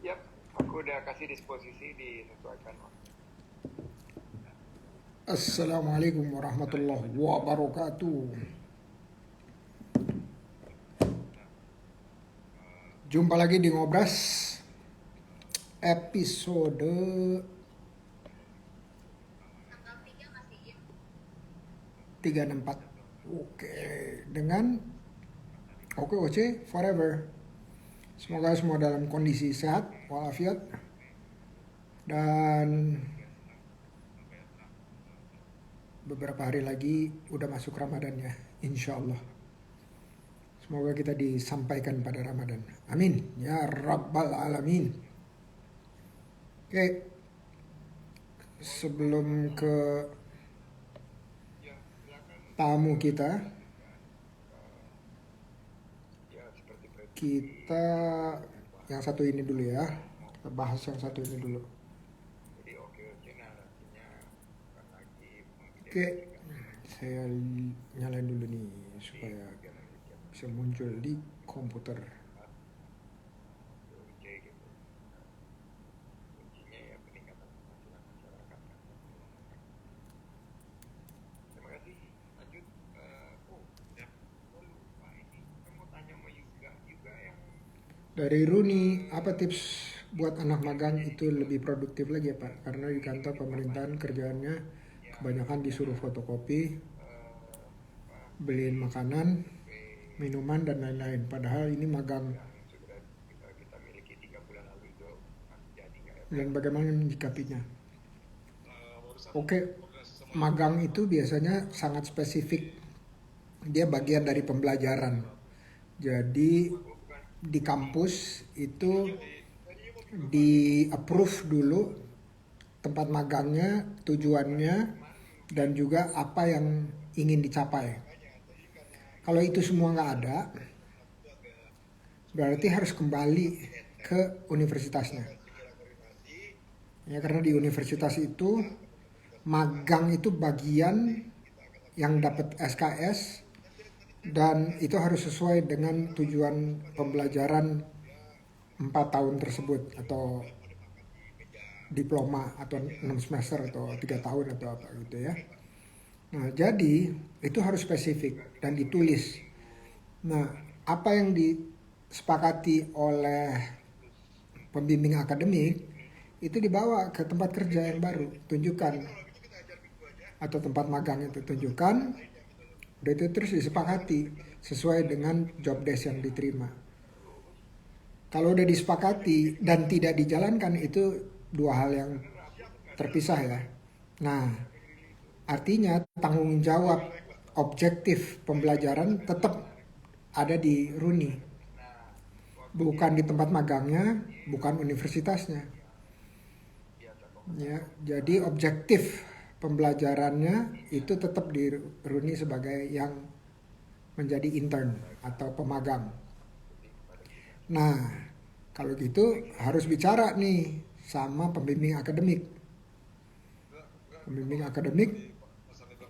Yap, aku udah kasih disposisi disesuaikan. Assalamualaikum warahmatullahi wabarakatuh. Jumpa lagi di Ngobras episode 364. Oke, dengan Oke Oce Forever. Semoga semua dalam kondisi sehat walafiat dan beberapa hari lagi udah masuk Ramadan ya, insya Allah. Semoga kita disampaikan pada Ramadan. Amin ya Rabbal Alamin. Oke, sebelum ke tamu kita, kita yang satu ini dulu ya. Kita bahas yang satu ini dulu. Oke, saya nyalain dulu nih supaya bisa muncul di komputer. Dari Runi, apa tips buat anak magang itu lebih produktif lagi ya Pak? Karena di kantor pemerintahan kerjaannya kebanyakan disuruh fotokopi, beliin makanan, minuman dan lain-lain. Padahal ini magang. Dan bagaimana menyikapinya? Oke, magang itu biasanya sangat spesifik. Dia bagian dari pembelajaran. Jadi di kampus itu di approve dulu tempat magangnya, tujuannya, dan juga apa yang ingin dicapai. Kalau itu semua nggak ada, berarti harus kembali ke universitasnya. Ya, karena di universitas itu magang itu bagian yang dapat SKS dan itu harus sesuai dengan tujuan pembelajaran 4 tahun tersebut atau diploma atau 6 semester atau 3 tahun atau apa gitu ya. Nah, jadi itu harus spesifik dan ditulis. Nah, apa yang disepakati oleh pembimbing akademik itu dibawa ke tempat kerja yang baru, tunjukkan, atau tempat magang itu tunjukkan, udah itu terus disepakati sesuai dengan job desk yang diterima. Kalau udah disepakati dan tidak dijalankan itu dua hal yang terpisah ya. Nah, artinya tanggung jawab objektif pembelajaran tetap ada di Runi, bukan di tempat magangnya, bukan universitasnya. Ya, jadi objektif pembelajarannya itu tetap di Runi sebagai yang menjadi intern atau pemagang. Nah, kalau gitu harus bicara nih sama pembimbing akademik. Pembimbing akademik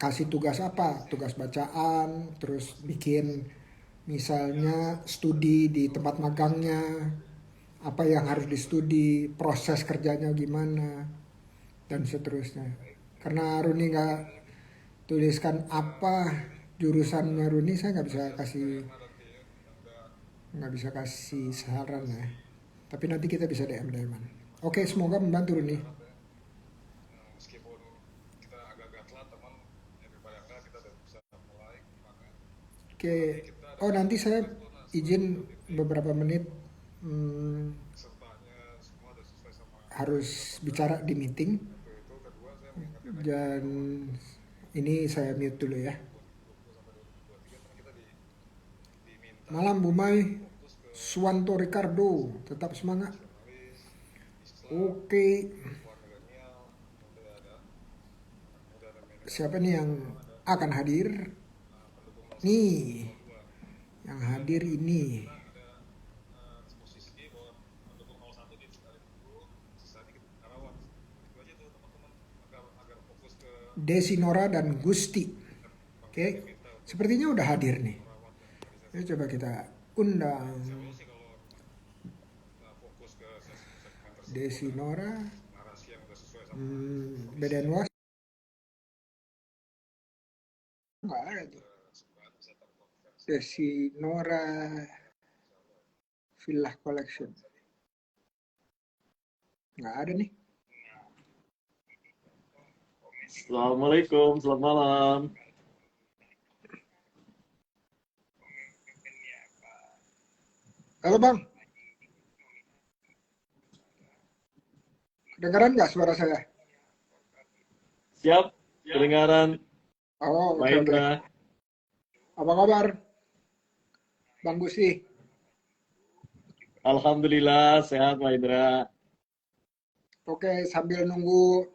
kasih tugas apa? Tugas bacaan, terus bikin misalnya studi di tempat magangnya, apa yang harus distudi, proses kerjanya gimana, dan seterusnya. Karena Runi nggak tuliskan apa jurusannya Runi, saya nggak bisa kasih saran ya. Tapi nanti kita bisa DM-an. Oke, semoga membantu Runi. Oke, oh nanti saya izin beberapa menit, harus bicara di meeting dan ini saya mute dulu ya. Malam Bu Mai, Suwanto Ricardo, tetap semangat. Oke, siapa nih yang akan hadir? Nih, yang hadir ini Desi Nora dan Gusti. Oke, sepertinya udah hadir nih. Ya, coba kita undang. Desi Nora, Bedenwas nggak ada tuh. Desi Nora Villa Collection nggak ada nih. Assalamualaikum, selamat malam. Halo Bang, kedengaran nggak suara saya? Siap, kedengaran, Oh, oke oke. Mahendra. Apa kabar, Bang Gusti? Alhamdulillah, sehat Mahendra. Oke, sambil nunggu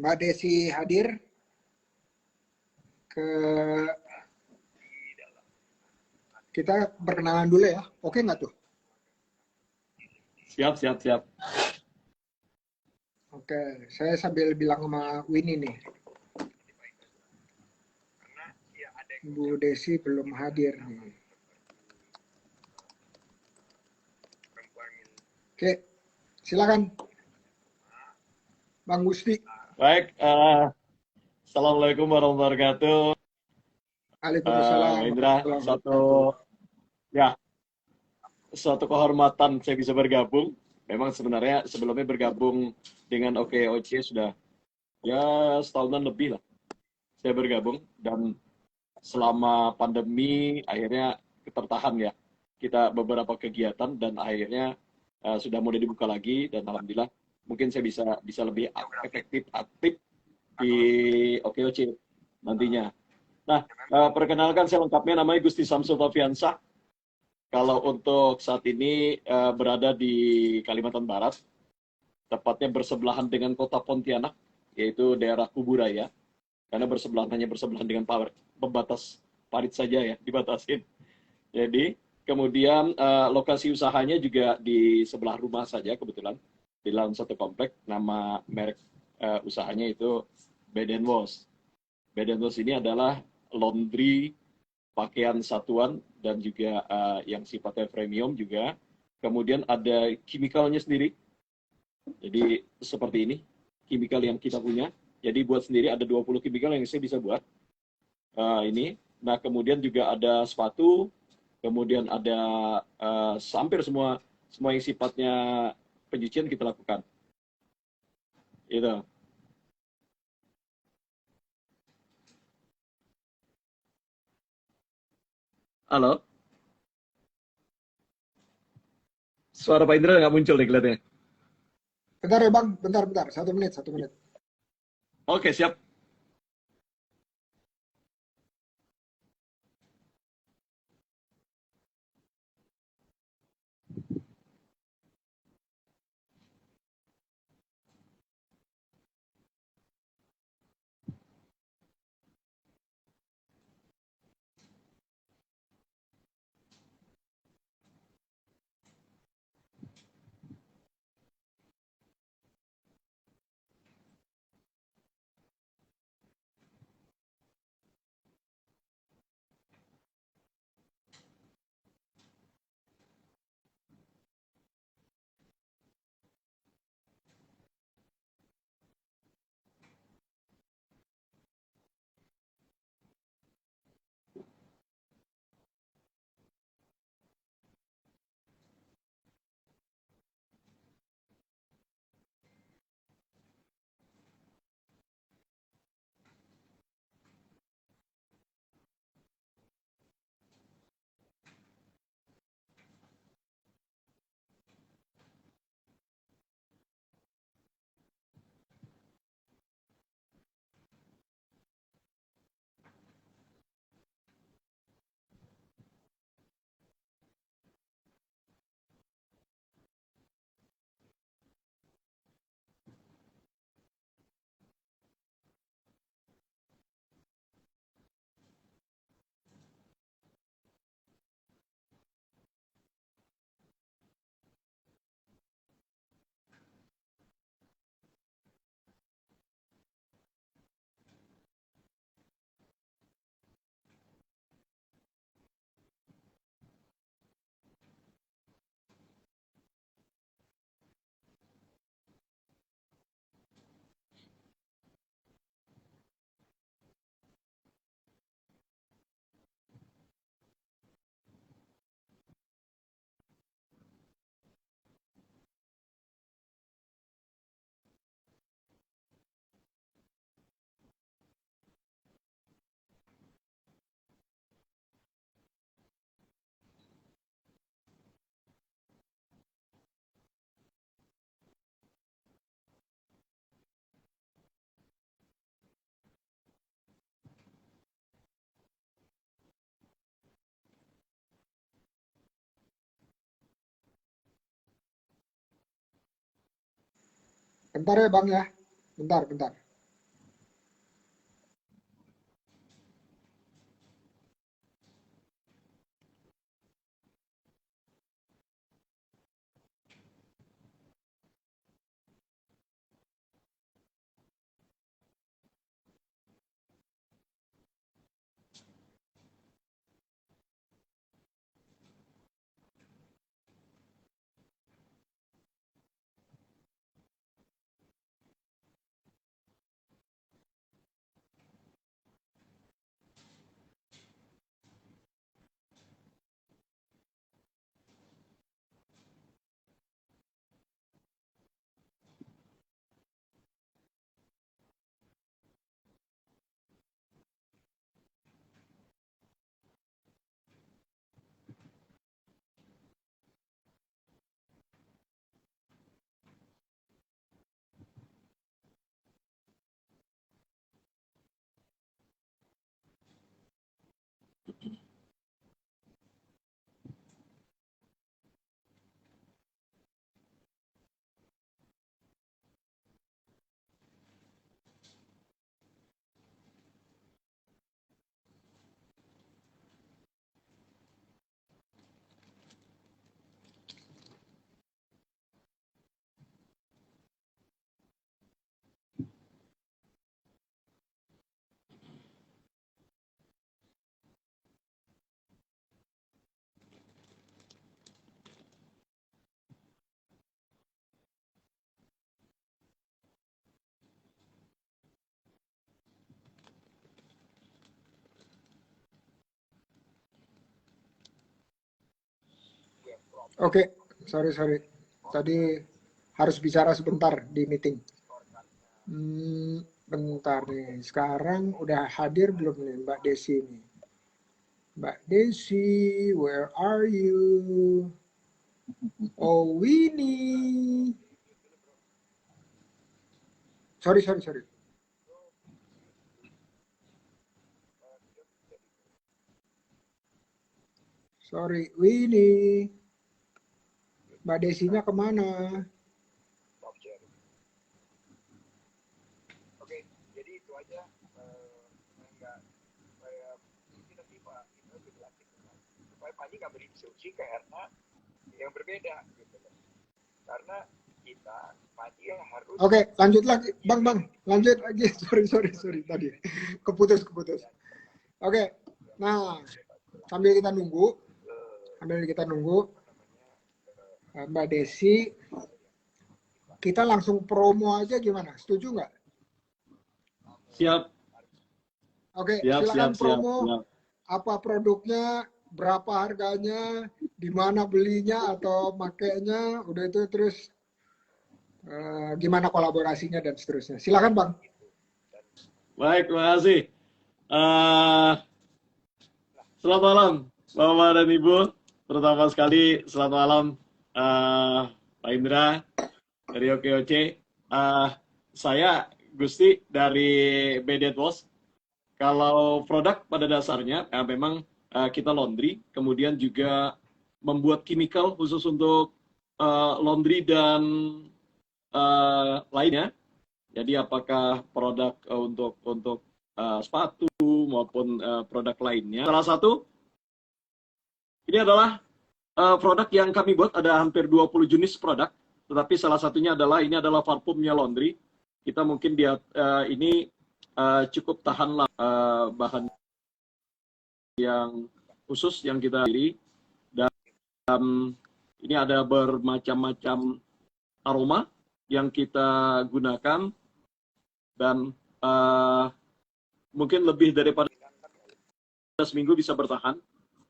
Mbak Desi hadir ke kita perkenalan dulu ya. Oke nggak tuh? Siap, siap, siap. Oke, saya sambil bilang sama Winnie nih. Bu Desi belum hadir nih. Oke, silakan Bang Gusti. Baik, Assalamualaikum warahmatullahi wabarakatuh. Waalaikumsalam Mahendra, warahmatullahi wabarakatuh. ya, suatu kehormatan saya bisa bergabung. Memang sebenarnya sebelumnya bergabung dengan OKOC sudah ya setahunan lebih lah. Saya bergabung dan selama pandemi akhirnya tertahan ya. Kita beberapa kegiatan dan akhirnya sudah mulai dibuka lagi dan alhamdulillah mungkin saya bisa lebih efektif aktif di OKOC nantinya. Nah, perkenalkan saya lengkapnya namanya Gusti Samsul Tafiansah. Kalau untuk saat ini berada di Kalimantan Barat, tepatnya bersebelahan dengan kota Pontianak, yaitu daerah Kuburaya, karena hanya bersebelahan dengan pembatas parit saja ya, dibatasin. Jadi, kemudian lokasi usahanya juga di sebelah rumah saja kebetulan, di dalam satu komplek, nama merek usahanya itu Bedenwas. Bedenwas ini adalah laundry pakaian satuan dan juga yang sifatnya premium juga. Kemudian ada chemicalnya sendiri. Jadi seperti ini, chemical yang kita punya. Jadi buat sendiri ada 20 chemical yang saya bisa buat. Ini. Nah, kemudian juga ada sepatu, kemudian ada hampir semua yang sifatnya pencucian kita lakukan. Itu. Halo? Suara Pak Indra nggak muncul nih kelihatannya. Bentar ya Bang, bentar. 1 menit, 1 menit. Oke, siap. Bentar ya Bang ya. Bentar, bentar. Oke, sorry. Tadi harus bicara sebentar di meeting. Bentar nih. Sekarang udah hadir belum nih Mbak Desi nih? Mbak Desi, where are you? Oh, Winnie. Sorry. Sorry, Winnie. Mbak Desinya kemana? Stop sharing. Oke, jadi itu aja. Enggak supaya kita Pak kita lebih dilatih supaya Panji nggak berinstruksi ke Erna yang berbeda gitu kan. Karena kita Panji harus. Oke, lanjut lagi, Bang. Lanjut lagi. Sorry tadi. Keputus. Oke, nah sambil kita nunggu, Mbak Desi, kita langsung promo aja gimana? Setuju nggak? Siap. Oke, Siap, silakan siap, promo. siap. Apa produknya, berapa harganya, di mana belinya atau makainya, udah itu terus gimana kolaborasinya dan seterusnya. Silakan Bang. Baik, terima kasih. Selamat malam, Bapak dan Ibu. Terutama sekali selamat malam Pak Indra dari OKOC. Saya Gusti dari BD Wash. Kalau produk pada dasarnya memang kita laundry, kemudian juga membuat chemical khusus untuk laundry dan lainnya. Jadi apakah produk untuk sepatu maupun produk lainnya. Salah satu ini adalah produk yang kami buat, ada hampir 20 jenis produk, tetapi salah satunya adalah ini adalah parfumnya laundry. Kita mungkin ini cukup tahan bahan yang khusus yang kita pilih, dan ini ada bermacam-macam aroma yang kita gunakan, dan mungkin lebih daripada seminggu bisa bertahan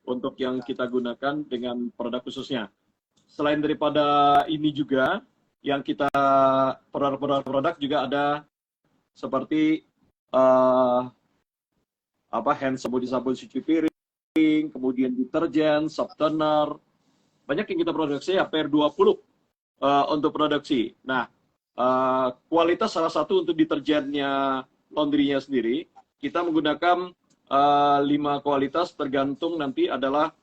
untuk yang kita gunakan dengan produk khususnya. Selain daripada ini juga, yang kita produk juga ada seperti hand sabun cuci piring, kemudian deterjen, softener, banyak yang kita produksi, hampir 20 untuk produksi. Nah, kualitas salah satu untuk deterjennya laundry-nya sendiri, kita menggunakan 5 kualitas, tergantung nanti adalah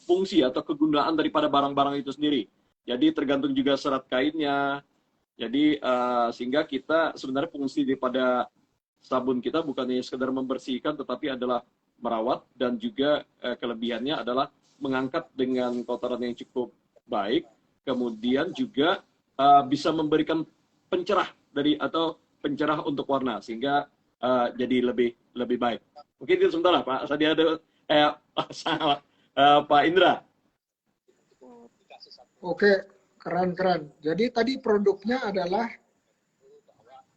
fungsi atau kegunaan daripada barang-barang itu sendiri. Jadi tergantung juga serat kainnya, Jadi sehingga kita sebenarnya fungsi daripada sabun kita bukan hanya sekedar membersihkan, tetapi adalah merawat, dan juga kelebihannya adalah mengangkat dengan kotoran yang cukup baik, kemudian juga bisa memberikan pencerah atau pencerah untuk warna, sehingga jadi lebih baik. Mungkin itu sebentar Pak. Tadi ada Pak Indra. Oke, keren-keren. Jadi tadi produknya adalah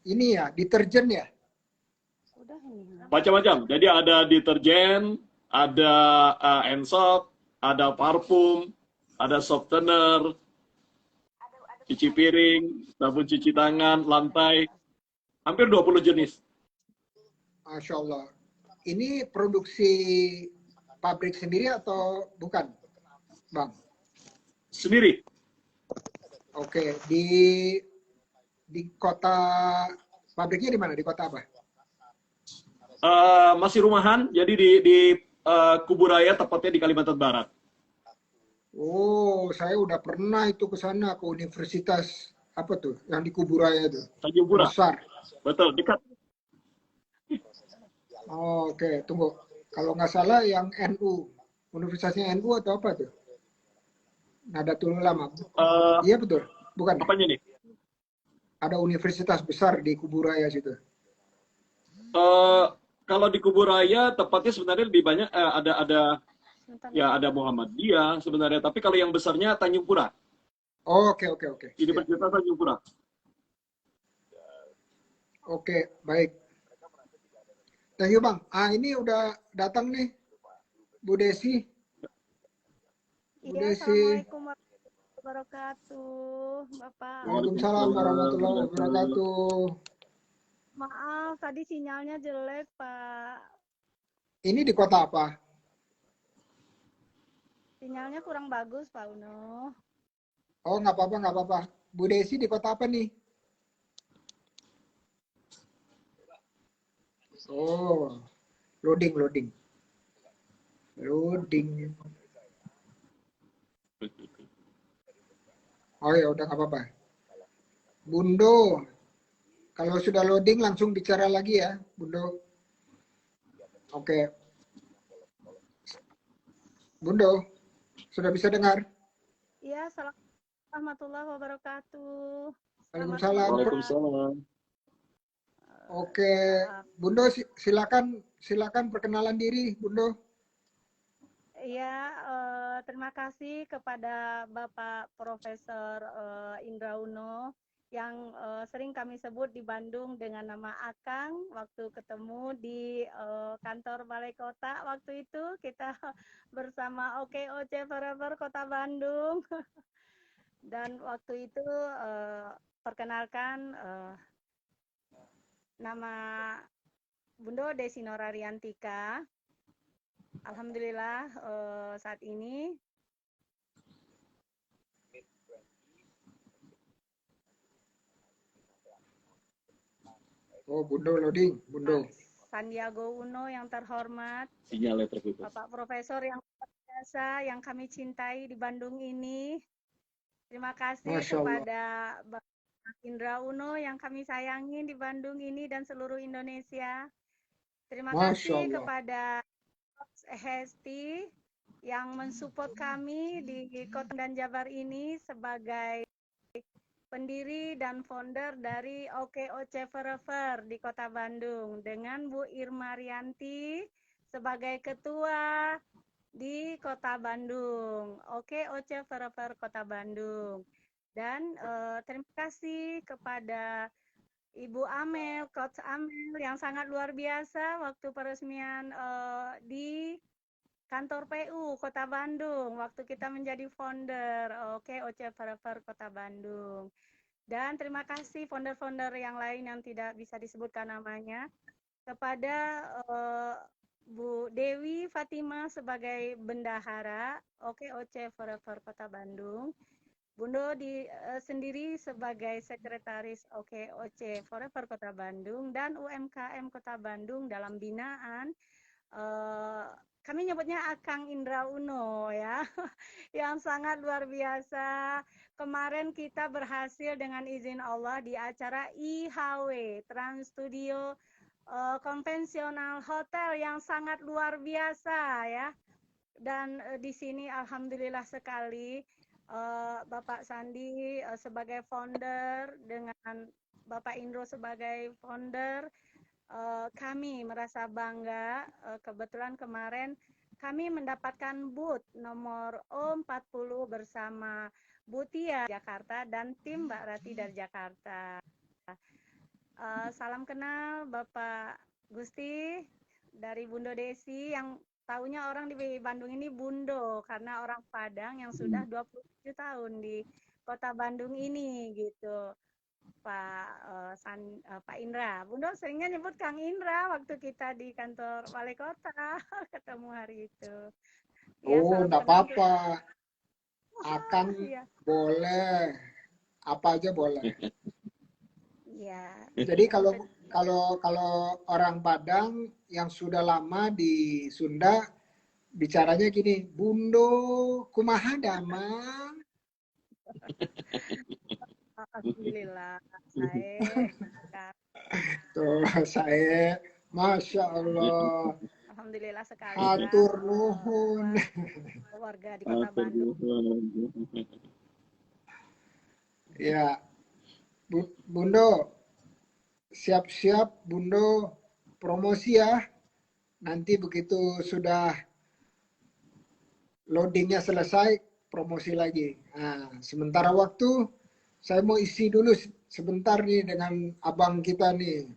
ini ya, deterjen ya? Macam-macam. Jadi ada deterjen, ada hand soap, ada parfum, ada softener, cuci piring, sabun cuci tangan, lantai, hampir 20 jenis. Masya Allah. Ini produksi pabrik sendiri atau bukan, Bang? Sendiri. Oke, di kota pabriknya di mana? Di kota apa? Masih rumahan, jadi di Kuburaya, tepatnya di Kalimantan Barat. Oh, saya udah pernah itu ke sana, ke universitas apa tuh, yang di Kuburaya itu, Tanjung yang Pura. besar. Betul, dekat. Oh, oke, tunggu. Kalau nggak salah yang NU, universitasnya NU atau apa tuh? Nadatul Ulama. Iya betul, bukan? Apanya nih? Ada universitas besar di Kuburaya situ. Kalau di Kuburaya tepatnya sebenarnya lebih banyak ada Muhammadiyah sebenarnya, tapi kalau yang besarnya Tanjung Pura. Oh, oke. Universitas Tanjung Pura. Oke, baik. Thank you, Bang. Ini udah datang nih, Bu Desi. Bu Iya, Desi. Assalamualaikum warahmatullahi wabarakatuh, Bapak. Waalaikumsalam warahmatullahi wabarakatuh. Maaf, tadi sinyalnya jelek, Pak. Ini di kota apa? Sinyalnya kurang bagus, Pak Uno. Oh, nggak apa-apa. Bu Desi di kota apa nih? Oh, loading. Oh ya udah nggak apa-apa. Bundo, kalau sudah loading langsung bicara lagi ya, Bundo. Oke. Bundo, sudah bisa dengar? Iya, Assalamualaikum warahmatullahi wabarakatuh. Waalaikumsalam. Waalaikumsalam. Oke, Bundo silakan perkenalan diri, Bundo. Iya, terima kasih kepada Bapak Profesor Indra Uno yang sering kami sebut di Bandung dengan nama Akang. Waktu ketemu di kantor Balai Kota, waktu itu kita bersama OKOC Forever Kota Bandung. Dan waktu itu perkenalkan nama Bundo Desi Norariantika. Alhamdulillah saat ini Oh, Bundo loading, Bundo. Sandiago Uno yang terhormat, Sinyalnya terputus. Bapak Profesor yang biasa yang kami cintai di Bandung ini. Terima kasih kepada Bapak Indra Uno yang kami sayangi di Bandung ini dan seluruh Indonesia. Terima kasih kepada Hesti yang mensupport kami di Kota dan Jabar ini sebagai pendiri dan founder dari OKOC Forever di Kota Bandung, dengan Bu Irma Rianti sebagai ketua di Kota Bandung, OKOC Forever Kota Bandung. Dan terima kasih kepada Ibu Amel, Coach Amel yang sangat luar biasa waktu peresmian di kantor PU Kota Bandung, waktu kita menjadi founder OKOC Forever Kota Bandung. Dan terima kasih founder-founder yang lain yang tidak bisa disebutkan namanya, kepada Bu Dewi Fatima sebagai bendahara OKOC Forever Kota Bandung, Bundo sendiri sebagai sekretaris OKOC Forever Kota Bandung, dan UMKM Kota Bandung dalam binaan kami nyebutnya Akang Indra Uno ya, yang sangat luar biasa. Kemarin kita berhasil dengan izin Allah di acara IHW, Trans Studio Konvensional Hotel yang sangat luar biasa ya. Dan di sini alhamdulillah sekali Bapak Sandi sebagai founder dengan Bapak Indro sebagai founder. Kami merasa bangga, kebetulan kemarin kami mendapatkan booth nomor O40 bersama Bu Tia Jakarta dan tim Mbak Rati dari Jakarta. Salam kenal Bapak Gusti dari Bundo Desi, yang tahunya orang di Bandung ini Bundo karena orang Padang yang sudah 27 tahun di kota Bandung ini gitu. Pak Indra. Bundo seringnya nyebut Kang Indra waktu kita di kantor wali kota ketemu hari itu. Ya, Oh, enggak apa-apa. Akan ya. boleh, apa aja boleh. Ya. Jadi kalau orang Padang yang sudah lama di Sunda bicaranya gini, Bundo kumaha damang. Alhamdulillah, saya, Masya Allah. Alhamdulillah sekali. Hatur nuhun. Warga di kota Bandung. Ya, Bundo, siap-siap Bundo promosi ya. Nanti begitu sudah loadingnya selesai, promosi lagi. Nah, sementara waktu saya mau isi dulu sebentar nih dengan abang kita nih.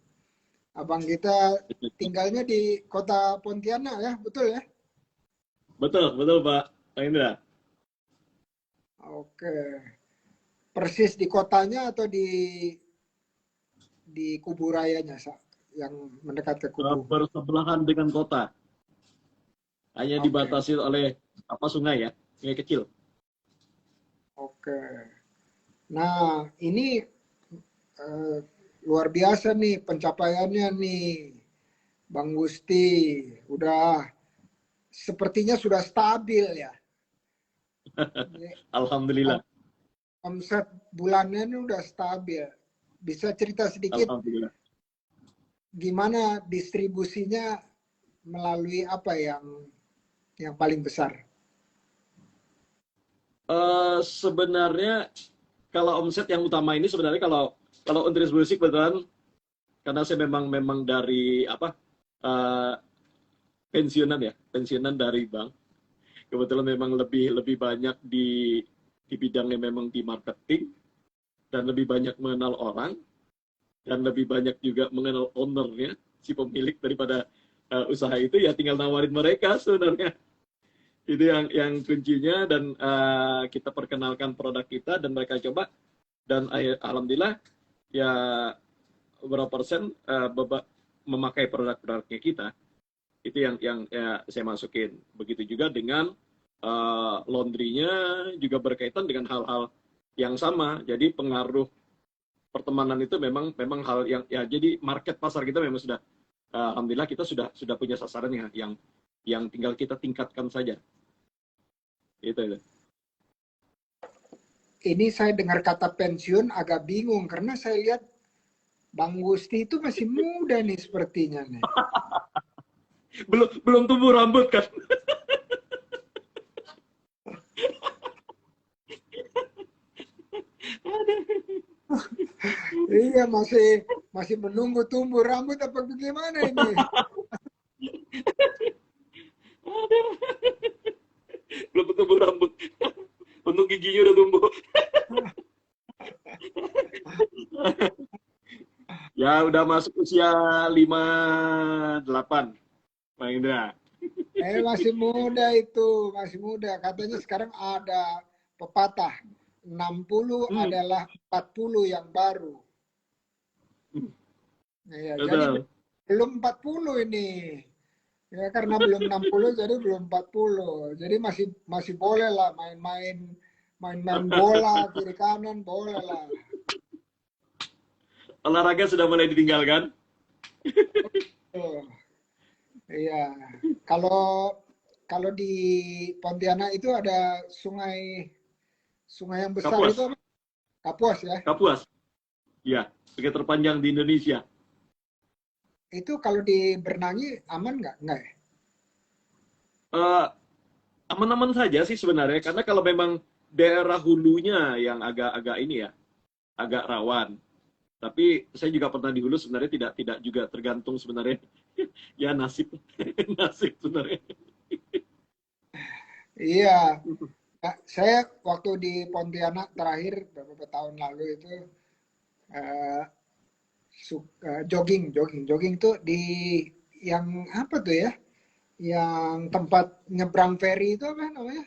Abang kita tinggalnya di kota Pontianak ya, betul ya? Betul Pak Indra. Oke. Persis di kotanya atau di kuburayanya yang mendekat ke kubu? Bersebelahan dengan kota. Hanya dibatasi oleh sungai ya, sungai kecil. Oke. Nah, ini luar biasa nih pencapaiannya nih, Bang Gusti. Sepertinya sudah stabil ya. Alhamdulillah. Omset bulannya ini udah stabil. Bisa cerita sedikit gimana distribusinya melalui apa yang paling besar? Sebenarnya kalau omset yang utama ini sebenarnya kalau untuk distribusi kebetulan karena saya memang dari pensiunan dari bank. Kebetulan memang lebih banyak di bidangnya memang di marketing dan lebih banyak mengenal orang dan lebih banyak juga mengenal ownernya, si pemilik daripada usaha itu, ya tinggal nawarin mereka sebenarnya. Itu yang kuncinya, dan kita perkenalkan produk kita dan mereka coba, dan alhamdulillah ya beberapa persen memakai produk-produknya kita. Itu yang ya, saya masukin. Begitu juga dengan laundry-nya juga berkaitan dengan hal-hal yang sama. Jadi pengaruh pertemanan itu memang hal yang ya, jadi market pasar kita memang sudah alhamdulillah kita sudah punya sasaran yang tinggal kita tingkatkan saja. Itu. Ini saya dengar kata pensiun agak bingung karena saya lihat Bang Gusti itu masih muda nih sepertinya nih. belum tumbuh rambut kan? Iya, masih menunggu tumbuh rambut apa bagaimana ini? Belum tumbuh rambut. Untuk giginya udah tumbuh. Ya udah masuk usia 58, Pak Indra. Masih muda itu, masih muda. Katanya sekarang ada pepatah 60 adalah 40 yang baru. Ya, jadi belum 40 ini. Ya, karena belum 60 jadi belum 40. Jadi masih boleh lah main bola kiri kanan, boleh lah. Olahraga sudah mulai ditinggalkan. Iya. Kalau kalau di Pontianak itu ada sungai yang besar Kapuas, itu apa? Kapuas ya. Kapuas. Ya, sungai terpanjang di Indonesia. Itu kalau diberenangi aman nggak? Nggak ya? Eh, Aman-aman saja sih sebenarnya, karena kalau memang daerah hulunya yang agak-agak ini ya, agak rawan. Tapi saya juga pernah di hulu sebenarnya tidak juga tergantung sebenarnya. Ya nasib nasib sebenarnya. Iya. Nah, saya waktu di Pontianak terakhir beberapa tahun lalu itu eh, jogging tuh di yang apa tuh ya? Yang tempat nyebrang ferry itu apa namanya?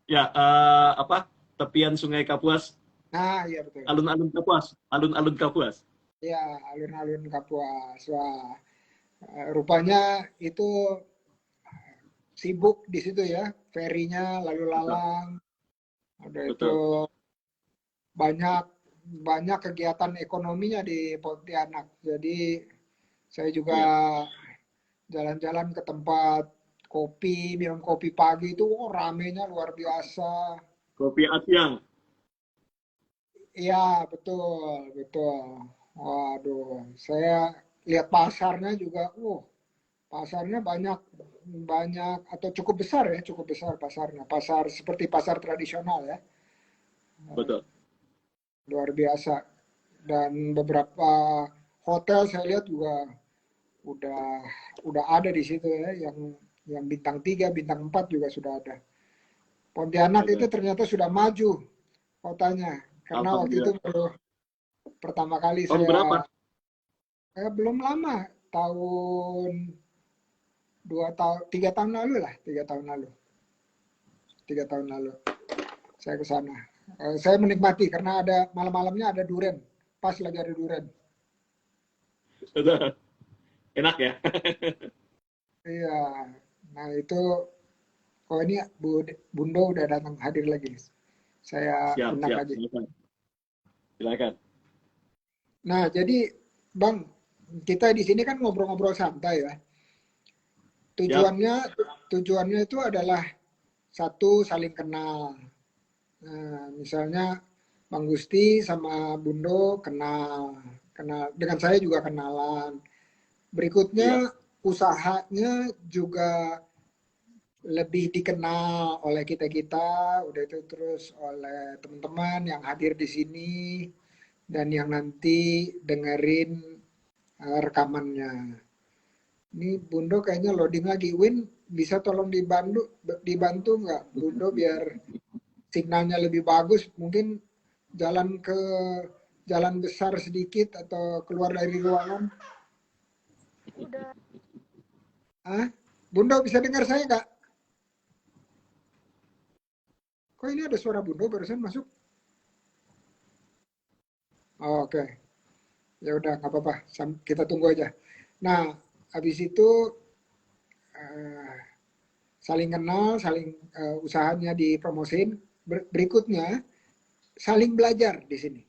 Ya, apa? Tepian Sungai Kapuas, Nah, iya betul. alun-alun Kapuas, alun-alun Kapuas. Ya, alun-alun Kapuas. Wah, rupanya itu sibuk di situ ya, ferinya lalu Betul, lalang. Ada itu betul. banyak banyak kegiatan ekonominya di Pontianak. Jadi saya juga Ya, jalan-jalan ke tempat kopi, minum kopi pagi itu ramenya luar biasa. kopi Atyang. Iya, betul, betul. Waduh, saya lihat pasarnya juga, pasarnya banyak banyak atau cukup besar ya, cukup besar pasarnya. Pasar seperti pasar tradisional ya, Betul. luar biasa. Dan beberapa hotel saya lihat juga udah udah ada di situ ya, yang bintang 3 bintang 4 juga sudah ada. Pontianak itu Ada. ternyata sudah maju kotanya, karena waktu itu Alhamdulillah. baru pertama kali Tahun berapa? belum lama, tahun 2 tahun 3 tahun lalu lah, 3 tahun lalu, 3 tahun lalu saya ke sana. Saya menikmati karena ada malam-malamnya ada duren, pas lagi ada duren. Enak ya? Iya, nah itu, oh ini Bundo udah datang hadir lagi, saya Siap, undang siap. lagi. Silakan. Silakan. Nah jadi Bang, kita di sini kan ngobrol-ngobrol santai ya. Siap. Tujuannya tujuannya itu adalah satu, saling kenal. Nah, misalnya Bang Gusti sama Bundo kenal, kenal dengan saya juga kenalan. Iya. Berikutnya usahanya juga lebih dikenal oleh kita-kita, udah itu terus oleh teman-teman yang hadir di sini dan yang nanti dengerin rekamannya. Ini Bundo kayaknya loading lagi. Win, bisa tolong dibantu nggak Bundo biar signalnya lebih bagus? Mungkin jalan ke jalan besar sedikit atau keluar dari ruangan. Udah. Ah, Bundo bisa dengar saya nggak? Kok ini ada suara Bundo barusan masuk? Oh, oke, ya udah nggak apa-apa. Kita tunggu aja. Nah, habis itu eh, saling kenal, saling usahanya dipromosin. Berikutnya saling belajar di sini.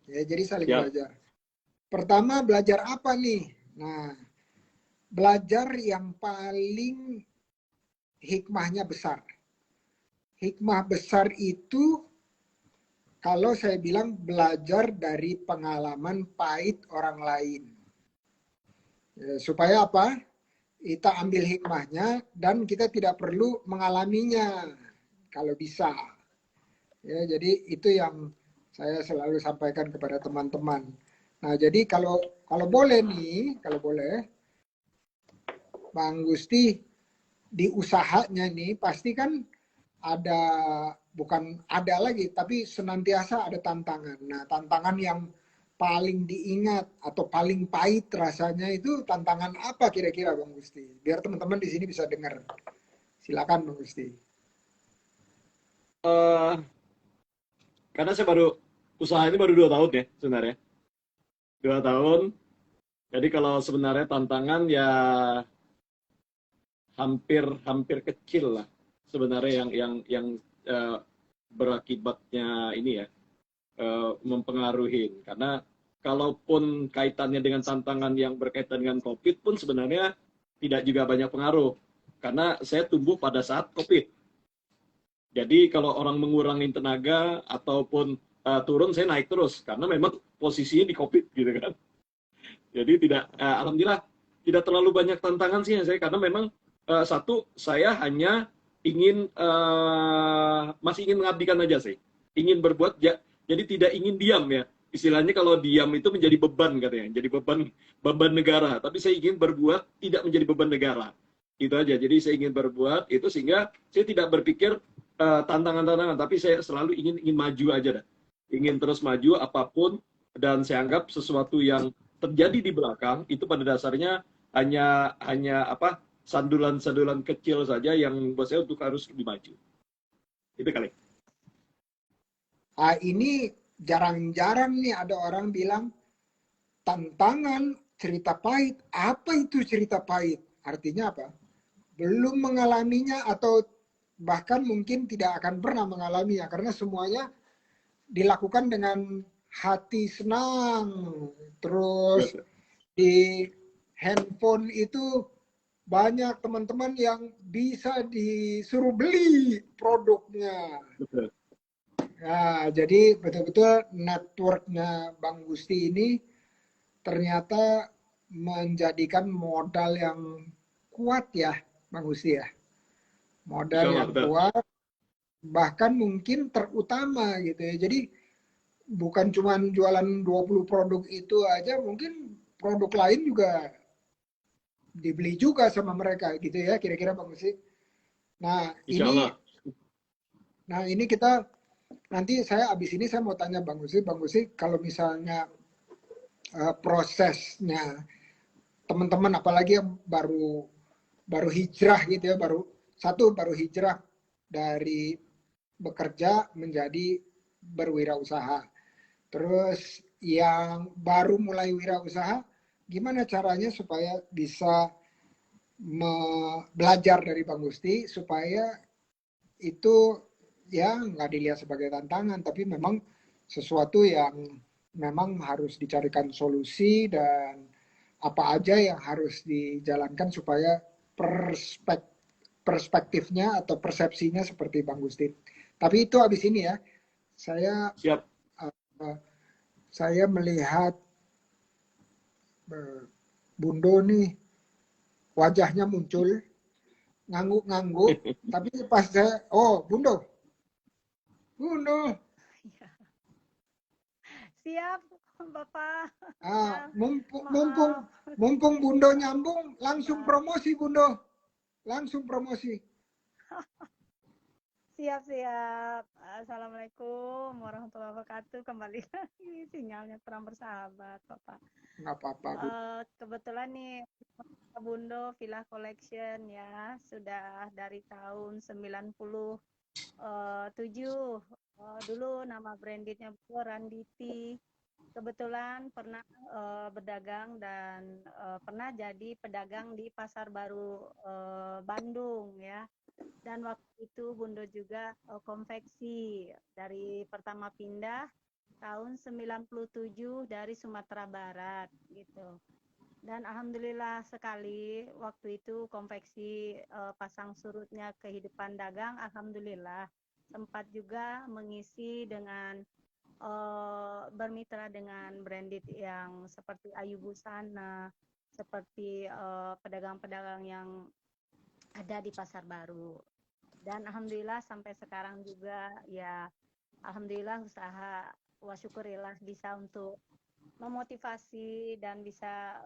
Ya, jadi saling Siap. belajar. Pertama belajar apa nih? Nah, belajar yang paling hikmahnya besar. Hikmah besar itu kalau saya bilang belajar dari pengalaman pahit orang lain. Ya, supaya apa? Kita ambil hikmahnya dan kita tidak perlu mengalaminya kalau bisa. Ya, jadi itu yang saya selalu sampaikan kepada teman-teman. Nah, jadi kalau boleh nih, kalau boleh, Bang Gusti di usahanya nih pasti kan ada, bukan ada lagi, tapi senantiasa ada tantangan. Nah, tantangan yang paling diingat atau paling pahit rasanya itu tantangan apa kira-kira Bang Gusti? Biar teman-teman di sini bisa dengar. Silakan Bang Gusti. Eh, karena saya usaha ini baru 2 tahun ya sebenarnya. 2 tahun. Jadi kalau sebenarnya tantangan ya hampir hampir kecil lah sebenarnya yang eh, berakibatnya ini ya, mempengaruhi, karena kalaupun kaitannya dengan tantangan yang berkaitan dengan COVID pun sebenarnya tidak juga banyak pengaruh. karena saya tumbuh pada saat COVID. Jadi kalau orang mengurangi tenaga ataupun turun, saya naik terus karena memang posisinya di COVID gitu kan. Jadi tidak, alhamdulillah tidak terlalu banyak tantangan sih saya, karena memang satu, saya hanya ingin masih ingin mengabdikan aja sih, ingin berbuat, jadi tidak ingin diam ya. Istilahnya kalau diam itu menjadi beban katanya, jadi beban negara. Tapi saya ingin berbuat tidak menjadi beban negara. Itu aja. Jadi saya ingin berbuat itu sehingga saya tidak berpikir tantangan-tantangan, tapi saya selalu ingin maju aja dah. Ingin terus maju apapun, dan saya anggap sesuatu yang terjadi di belakang itu pada dasarnya hanya apa, sandulan-sandulan kecil saja yang buat saya untuk harus lebih maju. Itu kali. Ini jarang-jarang nih ada orang bilang tantangan cerita pahit. Apa itu cerita pahit? Artinya apa? Belum mengalaminya atau bahkan mungkin tidak akan pernah mengalaminya karena semuanya dilakukan dengan hati senang. Terus di handphone itu banyak teman-teman yang bisa disuruh beli produknya. Betul. Nah, jadi betul-betul networknya Bang Gusti ini ternyata menjadikan modal yang kuat ya, Bang Gusti ya. Modal yang kuat, bahkan mungkin terutama gitu ya. Jadi bukan cuma jualan 20 produk itu aja, mungkin produk lain juga dibeli juga sama mereka gitu ya, kira-kira Bang Gusti. Nah, ini kita nanti saya abis ini saya mau tanya Bang Gusti, kalau misalnya prosesnya teman-teman apalagi yang baru hijrah gitu ya, baru hijrah dari bekerja menjadi berwirausaha. Terus yang baru mulai wirausaha, gimana caranya supaya bisa belajar dari Bang Gusti supaya itu ya nggak dilihat sebagai tantangan, tapi memang sesuatu yang memang harus dicarikan solusi dan apa aja yang harus dijalankan supaya perspektifnya atau persepsinya seperti Bang Gusti. Tapi itu habis ini ya, saya melihat Bundo nih wajahnya muncul ngangguk-ngangguk, tapi pas saya, oh Bundo. Siap, Bapak. Mumpung Bundo nyambung, langsung promosi Bundo. Langsung promosi. Siap. Assalamualaikum warahmatullahi wabarakatuh. Kembali lagi sinyalnya kurang bersahabat, Bapak. Nggak apa-apa. Kebetulan nih Bundo Villa Collection ya, sudah dari tahun 97. Dulu nama brandednya Randiti. Kebetulan pernah berdagang dan pernah jadi pedagang di Pasar Baru Bandung ya. Dan waktu itu Bundo juga konveksi dari pertama pindah tahun 97 dari Sumatera Barat gitu. Dan alhamdulillah sekali waktu itu konveksi pasang surutnya kehidupan dagang, alhamdulillah sempat juga mengisi dengan bermitra dengan branded yang seperti Ayu Busana, seperti pedagang-pedagang yang ada di Pasar Baru. Dan alhamdulillah sampai sekarang juga ya, alhamdulillah usaha wa syukurillah bisa untuk memotivasi dan bisa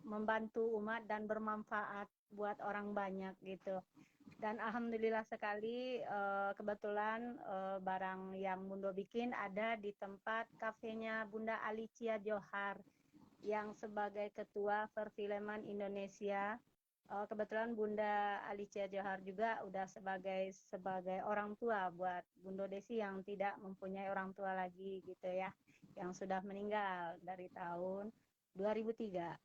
membantu umat dan bermanfaat buat orang banyak gitu. Dan alhamdulillah sekali kebetulan barang yang Bundo bikin ada di tempat kafenya Bunda Alicia Johar yang sebagai ketua perfilman Indonesia. Kebetulan Bunda Alicia Johar juga udah sebagai orang tua buat Bundo Desi yang tidak mempunyai orang tua lagi gitu ya, yang sudah meninggal dari tahun 2003.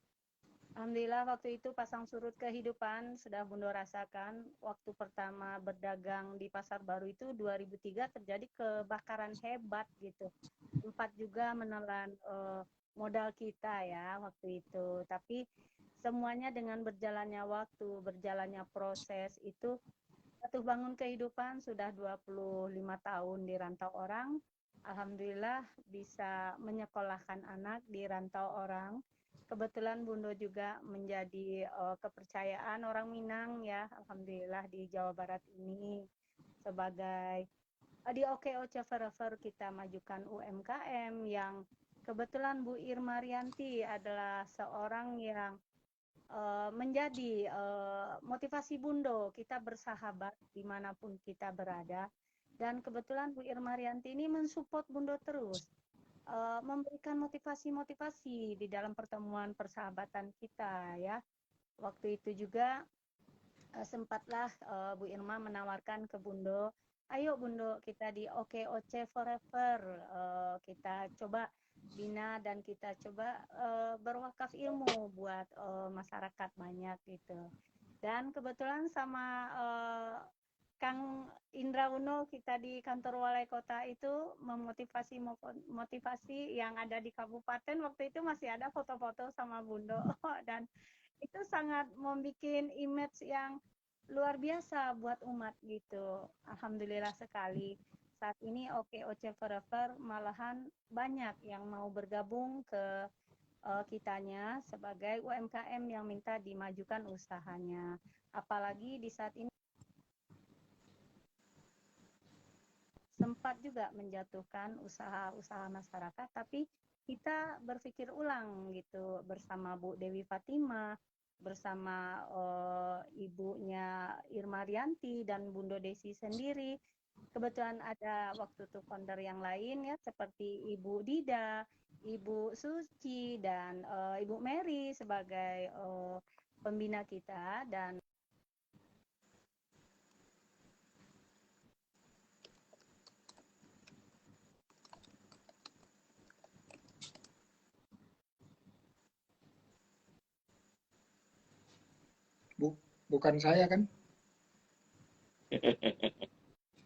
Alhamdulillah waktu itu pasang surut kehidupan sudah Bundo rasakan. Waktu pertama berdagang di Pasar Baru itu 2003 terjadi kebakaran hebat gitu. Sempat juga menelan modal kita ya waktu itu. Tapi semuanya dengan berjalannya waktu, berjalannya proses itu jatuh bangun kehidupan sudah 25 tahun di rantau orang. Alhamdulillah bisa menyekolahkan anak di rantau orang. Kebetulan Bundo juga menjadi kepercayaan orang Minang ya, Alhamdulillah di Jawa Barat ini sebagai di OKOC Forever kita majukan UMKM yang kebetulan Bu Irma Rianti adalah seorang yang menjadi motivasi Bundo kita bersahabat dimanapun kita berada, dan kebetulan Bu Irma Rianti ini mensupport Bundo terus, memberikan motivasi-motivasi di dalam pertemuan persahabatan kita ya. Waktu itu juga sempatlah Bu Irma menawarkan ke Bundo, ayo Bundo kita di OKOC Forever, kita coba bina dan kita coba berwakaf ilmu buat masyarakat banyak gitu. Dan kebetulan sama Kang Indra Uno kita di kantor Walai Kota itu memotivasi yang ada di kabupaten. Waktu itu masih ada foto-foto sama Bundo dan itu sangat membuat image yang luar biasa buat umat gitu. Alhamdulillah sekali. Saat ini OKOC Forever malahan banyak yang mau bergabung ke kitanya sebagai UMKM yang minta dimajukan usahanya. Apalagi di saat ini sempat juga menjatuhkan usaha-usaha masyarakat, tapi kita berpikir ulang gitu bersama Bu Dewi Fatima, bersama ibunya Irma Rianti dan Bundo Desi sendiri. Kebetulan ada waktu itu founder yang lain ya seperti Ibu Dida, Ibu Suci dan Ibu Mary sebagai pembina kita, dan Bukan saya kan?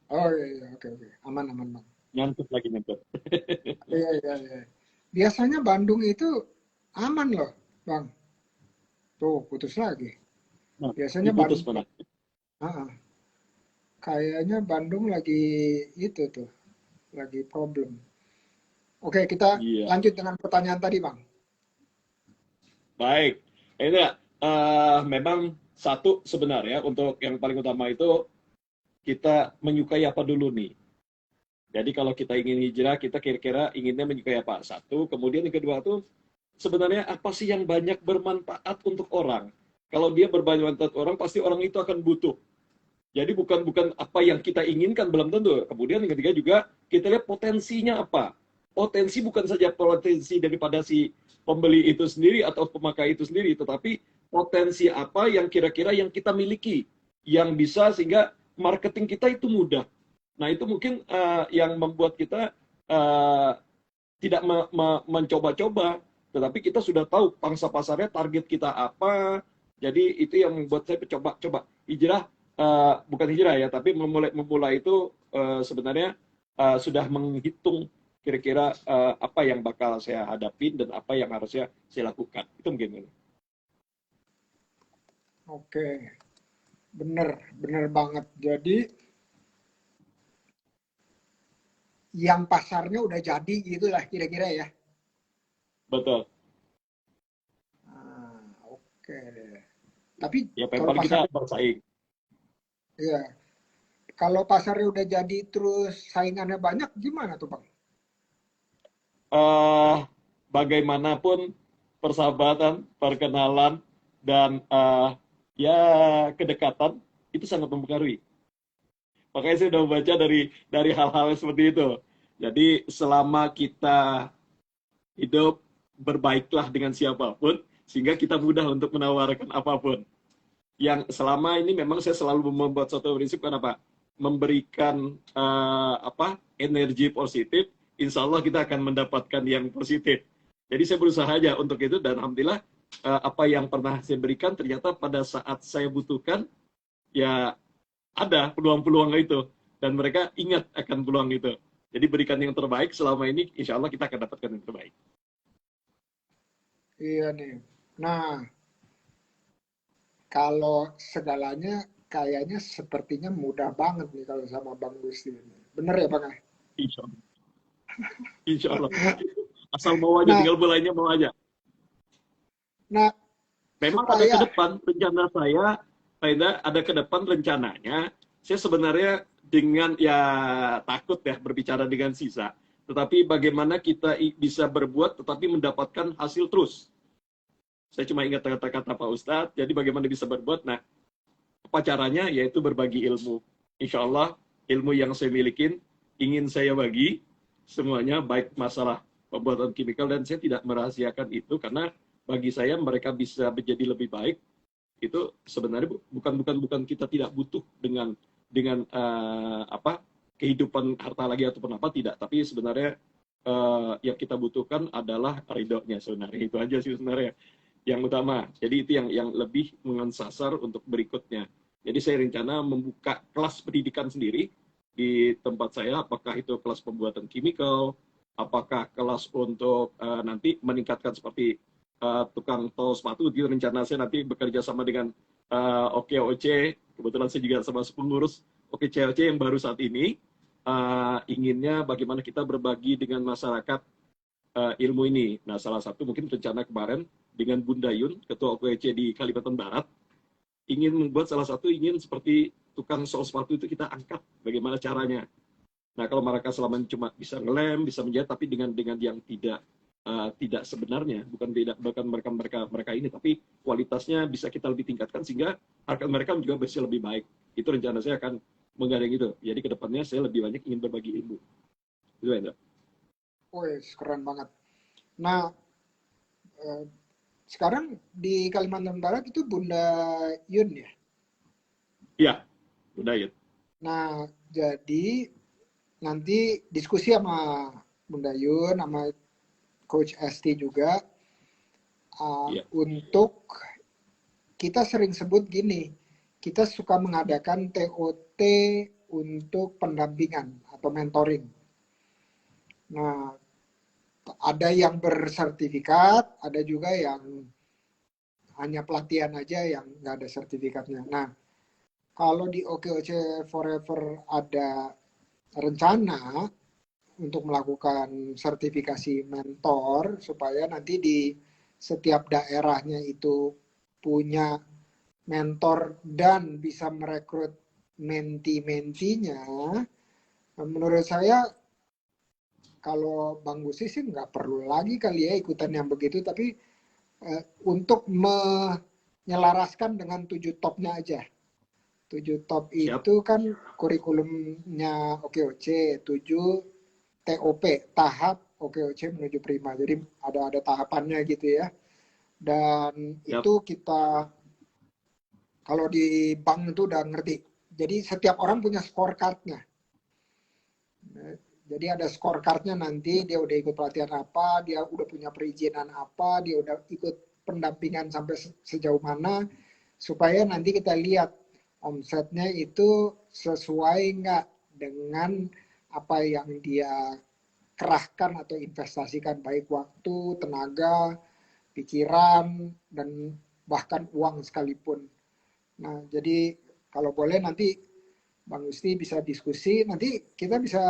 Oh iya, oke oke, aman aman bang. Nyantut lagi nyantut. Iya iya iya. Biasanya Bandung itu aman loh bang. Tuh putus lagi. Nah, Biasanya diputus Bandung, mana? kayaknya Bandung lagi itu tuh, lagi problem. Oke, kita Iya. lanjut dengan pertanyaan tadi bang. Baik. Ini memang satu sebenarnya untuk yang paling utama itu kita menyukai apa dulu nih. Jadi kalau kita ingin hijrah, kita kira-kira inginnya menyukai apa? Satu, kemudian yang kedua tuh sebenarnya apa sih yang banyak bermanfaat untuk orang? Kalau dia bermanfaat orang, pasti orang itu akan butuh. Jadi bukan apa yang kita inginkan belum tentu. Kemudian yang ketiga juga kita lihat potensinya apa. Potensi bukan saja potensi daripada si pembeli itu sendiri atau pemakai itu sendiri, tetapi potensi apa yang kira-kira yang kita miliki yang bisa sehingga marketing kita itu mudah. Nah itu mungkin yang membuat kita tidak mencoba-coba, tetapi kita sudah tahu pangsa pasarnya, target kita apa. Jadi itu yang membuat saya coba hijrah. Bukan hijrah ya, tapi memulai itu sebenarnya sudah menghitung kira-kira apa yang bakal saya hadapin dan apa yang harusnya saya lakukan. Itu mungkin. Oke, bener banget. Jadi yang pasarnya udah jadi gitulah kira-kira ya. Betul. Oke. Tapi ya kalau paling kita pasarnya, bersaing. ya, kalau pasarnya udah jadi terus saingannya banyak, gimana tuh bang? Bagaimanapun persahabatan, perkenalan, dan ya kedekatan itu sangat mempengaruhi. Makanya saya sudah membaca dari hal-hal seperti itu. Jadi selama kita hidup, berbaiklah dengan siapapun, sehingga kita mudah untuk menawarkan apapun. Yang selama ini memang saya selalu membuat suatu prinsip, kenapa? Memberikan energi positif, insya Allah kita akan mendapatkan yang positif. Jadi saya berusaha aja untuk itu, dan alhamdulillah apa yang pernah saya berikan ternyata pada saat saya butuhkan, ya ada peluang-peluang itu, dan mereka ingat akan peluang itu. Jadi berikan yang terbaik selama ini, insya Allah kita akan dapatkan yang terbaik. Iya nih. Nah, kalau segalanya kayaknya sepertinya mudah banget nih kalau sama Bang Gusti ini. Bener ya Bang? Insya Allah. Insya Allah. Asal mau aja, Nah, tinggal mulainya mau aja. nah Memang ada ke supaya depan rencana saya, Faida, ada ke depan rencananya. Saya sebenarnya dengan ya takut ya berbicara dengan sisa. Tetapi bagaimana kita bisa berbuat tetapi mendapatkan hasil terus. Saya cuma ingat kata-kata Pak Ustadz, jadi bagaimana bisa berbuat. Nah, apa caranya? Yaitu berbagi ilmu. Insya Allah, ilmu yang saya milikin, ingin saya bagi semuanya, baik masalah pembuatan kimikal, dan saya tidak merahasiakan itu, karena bagi saya mereka bisa menjadi lebih baik, itu sebenarnya bukan kita tidak butuh dengan apa kehidupan harta lagi ataupun apa, tidak, tapi sebenarnya yang kita butuhkan adalah ridhonya sebenarnya, itu aja sih sebenarnya yang utama. Jadi itu yang lebih mensasar untuk berikutnya. Jadi saya rencana membuka kelas pendidikan sendiri di tempat saya, apakah itu kelas pembuatan kimikal, apakah kelas untuk nanti meningkatkan seperti tukang tol sepatu. Di rencana saya nanti bekerja sama dengan OKOC, kebetulan saya juga sama pengurus OKOC yang baru saat ini, inginnya bagaimana kita berbagi dengan masyarakat ilmu ini. Nah, salah satu mungkin rencana kemarin dengan Bunda Yun, Ketua OKOC di Kalimantan Barat, ingin membuat salah satu, ingin seperti tukang sol sepatu itu kita angkat, bagaimana caranya. Nah, kalau mereka selama ini cuma bisa ngelem, bisa menjahit, tapi dengan yang tidak sebenarnya, bukan mereka ini, tapi kualitasnya bisa kita lebih tingkatkan sehingga harga mereka juga bisa lebih baik. Itu rencana saya akan menggandeng itu. Jadi kedepannya saya lebih banyak ingin berbagi ilmu. Itu ya. wih, keren banget. Nah, sekarang di Kalimantan Barat itu Bunda Yun ya? Iya, udah ya. Nah, jadi nanti diskusi sama Bunda Yun, sama Coach Esti juga, Iya. untuk kita sering sebut gini, kita suka mengadakan TOT untuk pendampingan atau mentoring. Nah, ada yang bersertifikat, ada juga yang hanya pelatihan aja yang nggak ada sertifikatnya. Nah, kalau di OKOC Forever ada rencana untuk melakukan sertifikasi mentor supaya nanti di setiap daerahnya itu punya mentor dan bisa merekrut menti-mentinya. Menurut saya kalau Bang Gusi sih nggak perlu lagi kali ya ikutan yang begitu, tapi untuk menyelaraskan dengan 7 topnya aja. 7 top itu kan kurikulumnya OKOC, 7 TOP, tahap OKOC menuju prima. Jadi ada tahapannya gitu ya. Dan itu kita kalau di bank itu udah ngerti. Jadi setiap orang punya scorecard-nya. Jadi ada scorecard-nya nanti, dia udah ikut pelatihan apa, dia udah punya perizinan apa, dia udah ikut pendampingan sampai sejauh mana, supaya nanti kita lihat omsetnya itu sesuai nggak dengan apa yang dia kerahkan atau investasikan, baik waktu, tenaga, pikiran, dan bahkan uang sekalipun. Nah, jadi kalau boleh nanti Bang Gusti bisa diskusi, nanti kita bisa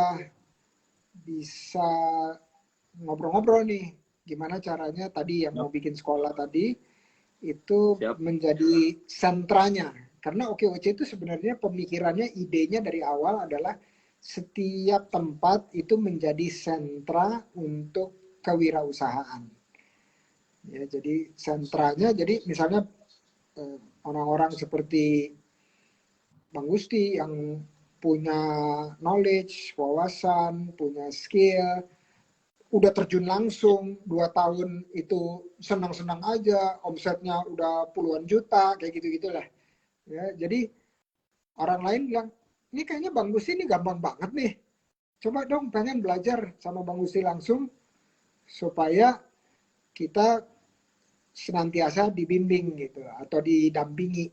ngobrol-ngobrol nih, gimana caranya tadi yang mau bikin sekolah tadi, itu menjadi sentranya. Karena OKOC itu sebenarnya pemikirannya, idenya dari awal adalah setiap tempat itu menjadi sentra untuk kewirausahaan. Ya, jadi sentranya, jadi misalnya orang-orang seperti Bang Gusti yang punya knowledge, wawasan, punya skill, udah terjun langsung 2 tahun itu senang-senang aja, omsetnya udah puluhan juta, kayak gitu-gitulah. Ya, jadi orang lain bilang, ini kayaknya Bang Gusti ini gampang banget nih. Coba dong pengen belajar sama Bang Gusti langsung supaya kita senantiasa dibimbing gitu atau didampingi.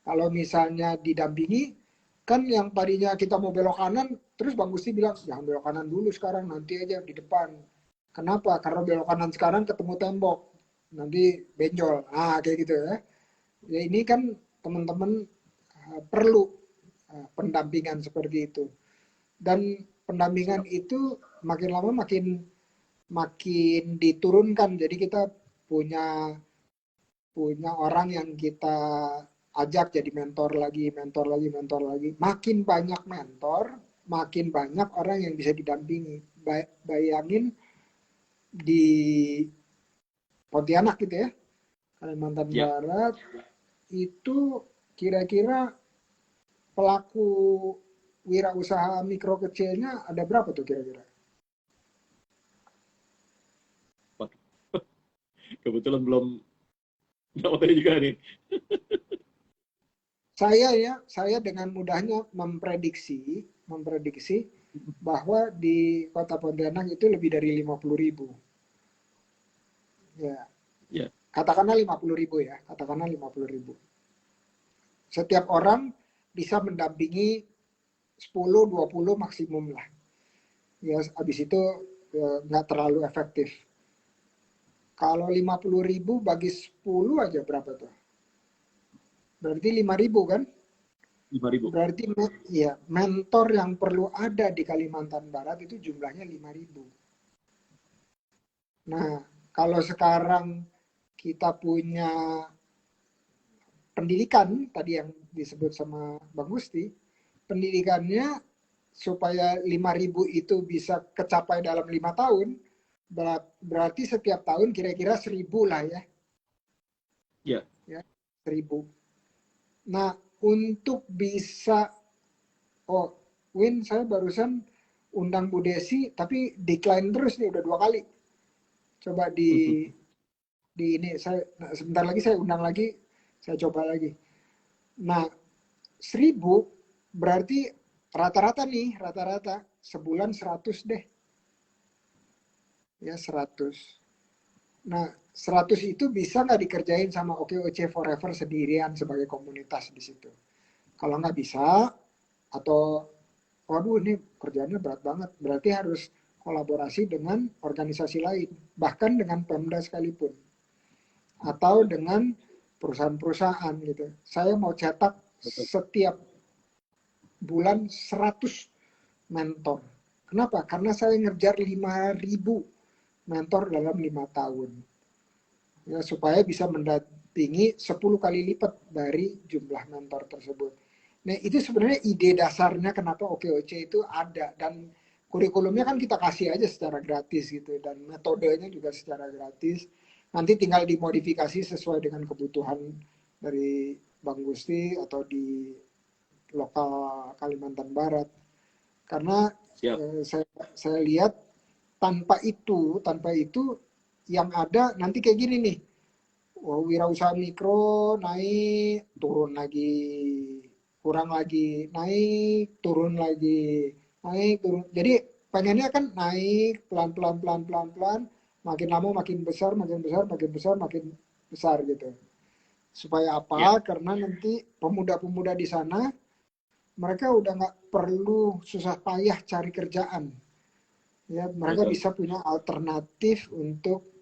Kalau misalnya didampingi, kan yang tadinya kita mau belok kanan, terus Bang Gusti bilang, jangan belok kanan dulu sekarang, nanti aja di depan. Kenapa? Karena belok kanan sekarang ketemu tembok, nanti benjol. Kayak gitu ya. Ya ini kan teman-teman perlu pendampingan seperti itu. Dan pendampingan itu makin lama makin diturunkan. Jadi kita punya orang yang kita ajak jadi mentor lagi, mentor lagi, mentor lagi. Makin banyak mentor, makin banyak orang yang bisa didampingi. Bayangin di Pontianak gitu ya, Kalimantan Barat, itu kira-kira pelaku wirausaha mikro kecilnya ada berapa tuh kira-kira? Kebetulan belum materi juga nih. Saya dengan mudahnya memprediksi bahwa di Kota Pontianak itu lebih dari 50.000. Ya. Ya. Katakanlah 50.000 ya, katakanlah 50.000. Setiap orang bisa mendampingi 10-20 maksimum lah. Ya, habis itu nggak terlalu efektif. Kalau 50.000 bagi 10 aja berapa tuh? Berarti 5.000 kan? 5.000. Berarti ya, mentor yang perlu ada di Kalimantan Barat itu jumlahnya 5.000. Nah, kalau sekarang kita punya pendidikan, tadi yang disebut sama Bang Gusti, pendidikannya supaya 5.000 itu bisa kecapai dalam 5 tahun, berarti setiap tahun kira-kira 1.000 lah ya. Ya, 1.000. Nah, untuk bisa, Win, saya barusan undang Bu Desi, tapi decline terus nih, udah 2 kali. Coba di ini, sebentar lagi saya undang lagi, saya coba lagi. Nah, 1.000 berarti rata-rata sebulan 100 deh. Ya, 100. Nah, 100 itu bisa nggak dikerjain sama OKOC Forever sendirian sebagai komunitas di situ? Kalau nggak bisa, atau waduh ini kerjanya berat banget, berarti harus kolaborasi dengan organisasi lain, bahkan dengan Pemda sekalipun, atau dengan perusahaan-perusahaan gitu. Saya mau cetak setiap bulan 100 mentor. Kenapa? Karena saya ngejar 5.000 mentor dalam 5 tahun. Ya, supaya bisa mendampingi 10 kali lipat dari jumlah mentor tersebut. Nah, itu sebenarnya ide dasarnya kenapa OKOC itu ada, dan kurikulumnya kan kita kasih aja secara gratis gitu, dan metodenya juga secara gratis. Nanti tinggal dimodifikasi sesuai dengan kebutuhan dari Bang Gusti atau di lokal Kalimantan Barat. Karena saya lihat tanpa itu yang ada nanti kayak gini nih. Wirausaha mikro naik, turun lagi, kurang lagi, naik, turun lagi, naik, turun. Jadi pengennya kan naik pelan-pelan, makin lama makin besar, makin besar gitu. Supaya apa? Karena nanti pemuda-pemuda di sana mereka udah nggak perlu susah payah cari kerjaan. Ya, mereka bisa punya alternatif untuk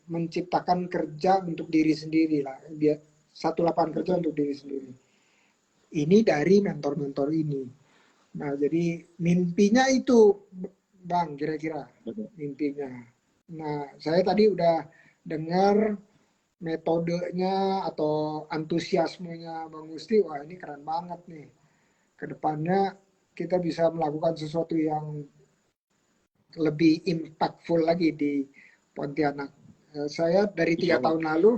menciptakan kerja untuk diri sendiri lah, biar satu lapangan kerja untuk diri sendiri. Ini dari mentor-mentor ini. Nah, jadi mimpinya itu, Bang, kira-kira mimpinya. Nah, saya tadi udah dengar metodenya atau antusiasmenya Bang Gusti. Wah, ini keren banget nih. Kedepannya kita bisa melakukan sesuatu yang lebih impactful lagi di Pontianak. Saya dari 3 tahun lalu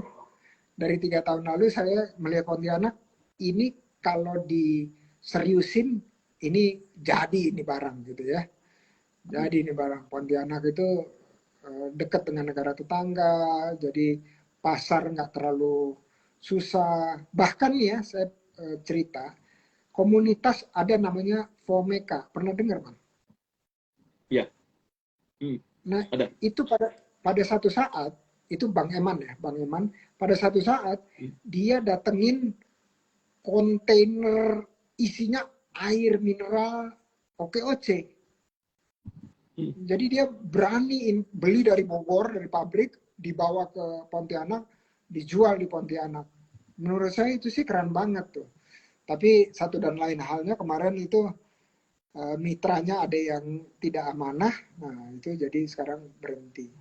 saya melihat Pontianak ini kalau diseriusin ini jadi ini barang gitu ya. Jadi ini barang Pontianak itu dekat dengan negara tetangga, jadi pasar nggak terlalu susah. Bahkan ya saya cerita, komunitas ada namanya Fomeka, pernah dengar Bang? Iya. Nah, ada. Itu pada satu saat itu Bang Eman pada satu saat dia datengin kontainer isinya air mineral OKOC. Jadi dia berani beli dari Bogor, dari pabrik, dibawa ke Pontianak, dijual di Pontianak. Menurut saya itu sih keren banget tuh. Tapi satu dan lain halnya kemarin itu mitranya ada yang tidak amanah, nah itu jadi sekarang berhenti.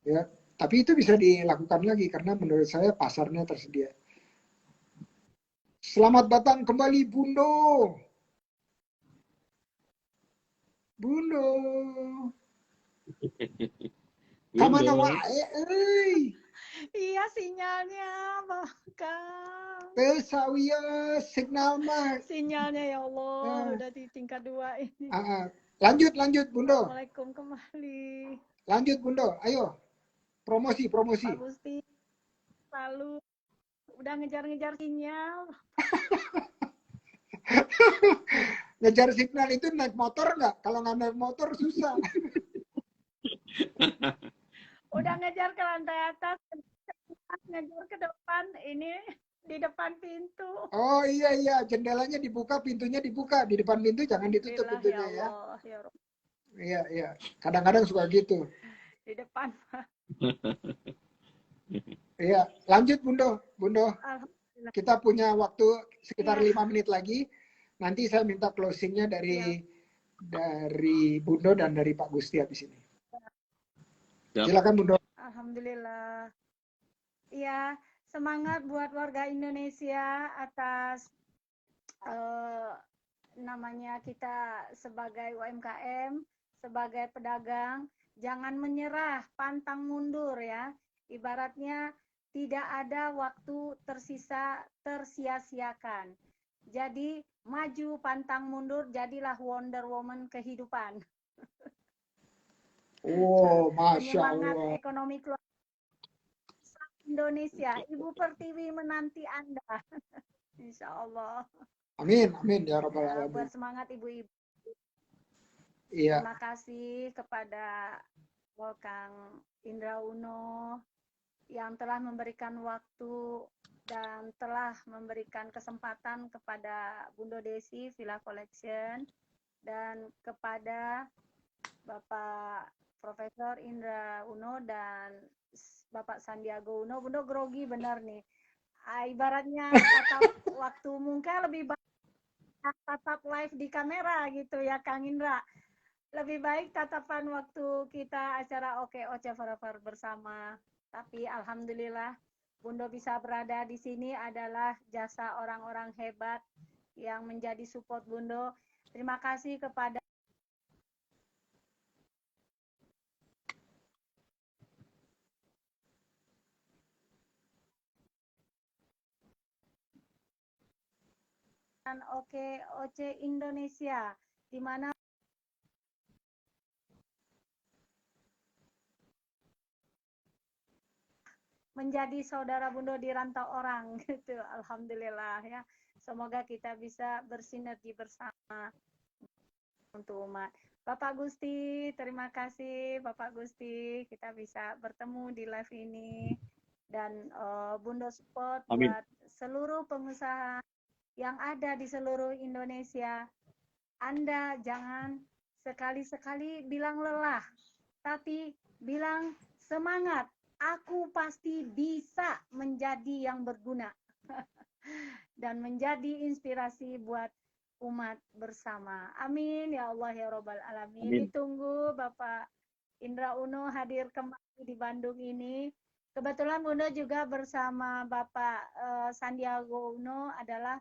Ya, tapi itu bisa dilakukan lagi karena menurut saya pasarnya tersedia. Selamat datang kembali Bundo. Bundo. Kamana Bundo. wae euy. Iya sinyalnya, Kang. Tesawiya signal mah. Sinyalnya ya Allah, Nah, udah di tingkat 2 ini. lanjut Bundo. Assalamualaikum kembali. Lanjut Bundo. Ayo. Promosi. Pak Gusti, lalu udah ngejar-ngejar sinyal. Ngejar signal itu naik motor nggak? Kalau nggak naik motor susah. Udah ngejar ke lantai atas, ngejar ke depan, ini di depan pintu. Oh iya, jendelanya dibuka, pintunya dibuka. Di depan pintu jangan ditutup Alhamdulillah pintunya ya ya. Allah, ya Rabb. Iya. Kadang-kadang suka gitu. Di depan. Iya, lanjut Bundo. Alhamdulillah. Kita punya waktu sekitar Iya. 5 menit lagi. Nanti saya minta closingnya Iya. dari Bundo dan dari Pak Gusti habis ini. Siap. Silakan Bundo. Alhamdulillah. Iya, semangat buat warga Indonesia atas namanya kita sebagai UMKM, sebagai pedagang, jangan menyerah, pantang mundur ya. Ibaratnya tidak ada waktu tersisa tersia-siakan. Jadi maju, pantang mundur, jadilah Wonder Woman kehidupan. Oh, Masya Penyemangat Allah. ekonomi keluarga Indonesia. Ibu Pertiwi menanti Anda. Insya Allah. Amin ya Rabbal Ya, Alamin. buat semangat ibu-ibu. Iya. Terima kasih kepada Kang Indra Uno yang telah memberikan waktu dan telah memberikan kesempatan kepada Bundo Desi Villa Collection dan kepada Bapak Profesor Indra Uno dan Bapak Sandiago Uno. Bundo grogi benar nih. Ibaratnya tatap waktu muka lebih baik tatap live di kamera gitu ya Kang Indra. Lebih baik tatapan waktu kita acara Oke Oce Forever bersama. Tapi alhamdulillah Bundo bisa berada di sini adalah jasa orang-orang hebat yang menjadi support Bundo. Terima kasih kepada Oke Oce Indonesia, di mana menjadi saudara Bundo di rantau orang gitu. Alhamdulillah ya. Semoga kita bisa bersinergi bersama untuk umat. Bapak Gusti, terima kasih Bapak Gusti, kita bisa bertemu di live ini dan Bundo support Amin. buat seluruh pengusaha yang ada di seluruh Indonesia. Anda jangan sekali-sekali bilang lelah, tapi bilang semangat. Aku pasti bisa menjadi yang berguna dan menjadi inspirasi buat umat bersama. Amin ya Allah ya Rabbal Alamin. Amin. Ditunggu Bapak Indra Uno hadir kembali di Bandung ini. Kebetulan Bundo juga bersama Bapak Sandiago Uno adalah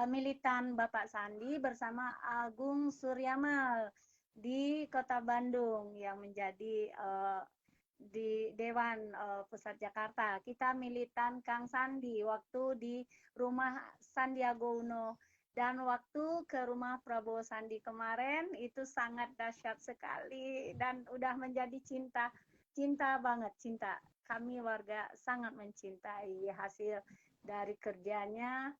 militan Bapak Sandi bersama Agung Suryamal di Kota Bandung yang menjadi di Dewan Pusat Jakarta. Kita militan Kang Sandi waktu di rumah Sandiago Uno dan waktu ke rumah Prabowo Sandi kemarin itu sangat dahsyat sekali dan udah menjadi cinta banget, cinta. Kami warga sangat mencintai hasil dari kerjanya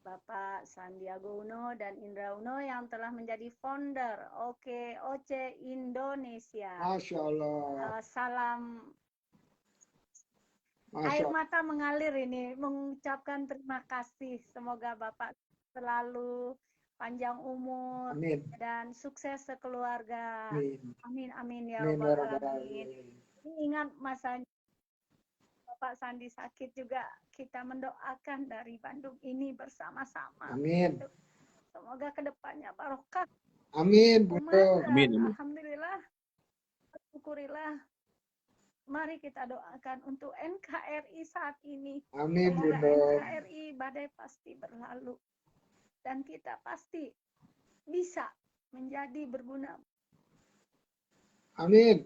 Bapak Sandiago Uno dan Indra Uno yang telah menjadi founder Oke Oce Indonesia. Masya Allah. Salam Masya air Allah. mata mengalir ini mengucapkan terima kasih. Semoga Bapak selalu panjang umur Amin. dan sukses sekeluarga. Amin. Amin amin ya Amin ya Rabbal Rabbal Alamin. Alamin. Ingat masanya Bapak Sandi sakit juga kita mendoakan dari Bandung ini bersama-sama. Amin. Semoga kedepannya barokah. Amin, Umat Bundo. dan Amin, amin. alhamdulillah, syukurilah. Mari kita doakan untuk NKRI saat ini. Amin, Semoga Bundo. NKRI badai pasti berlalu. Dan kita pasti bisa menjadi berguna. Amin.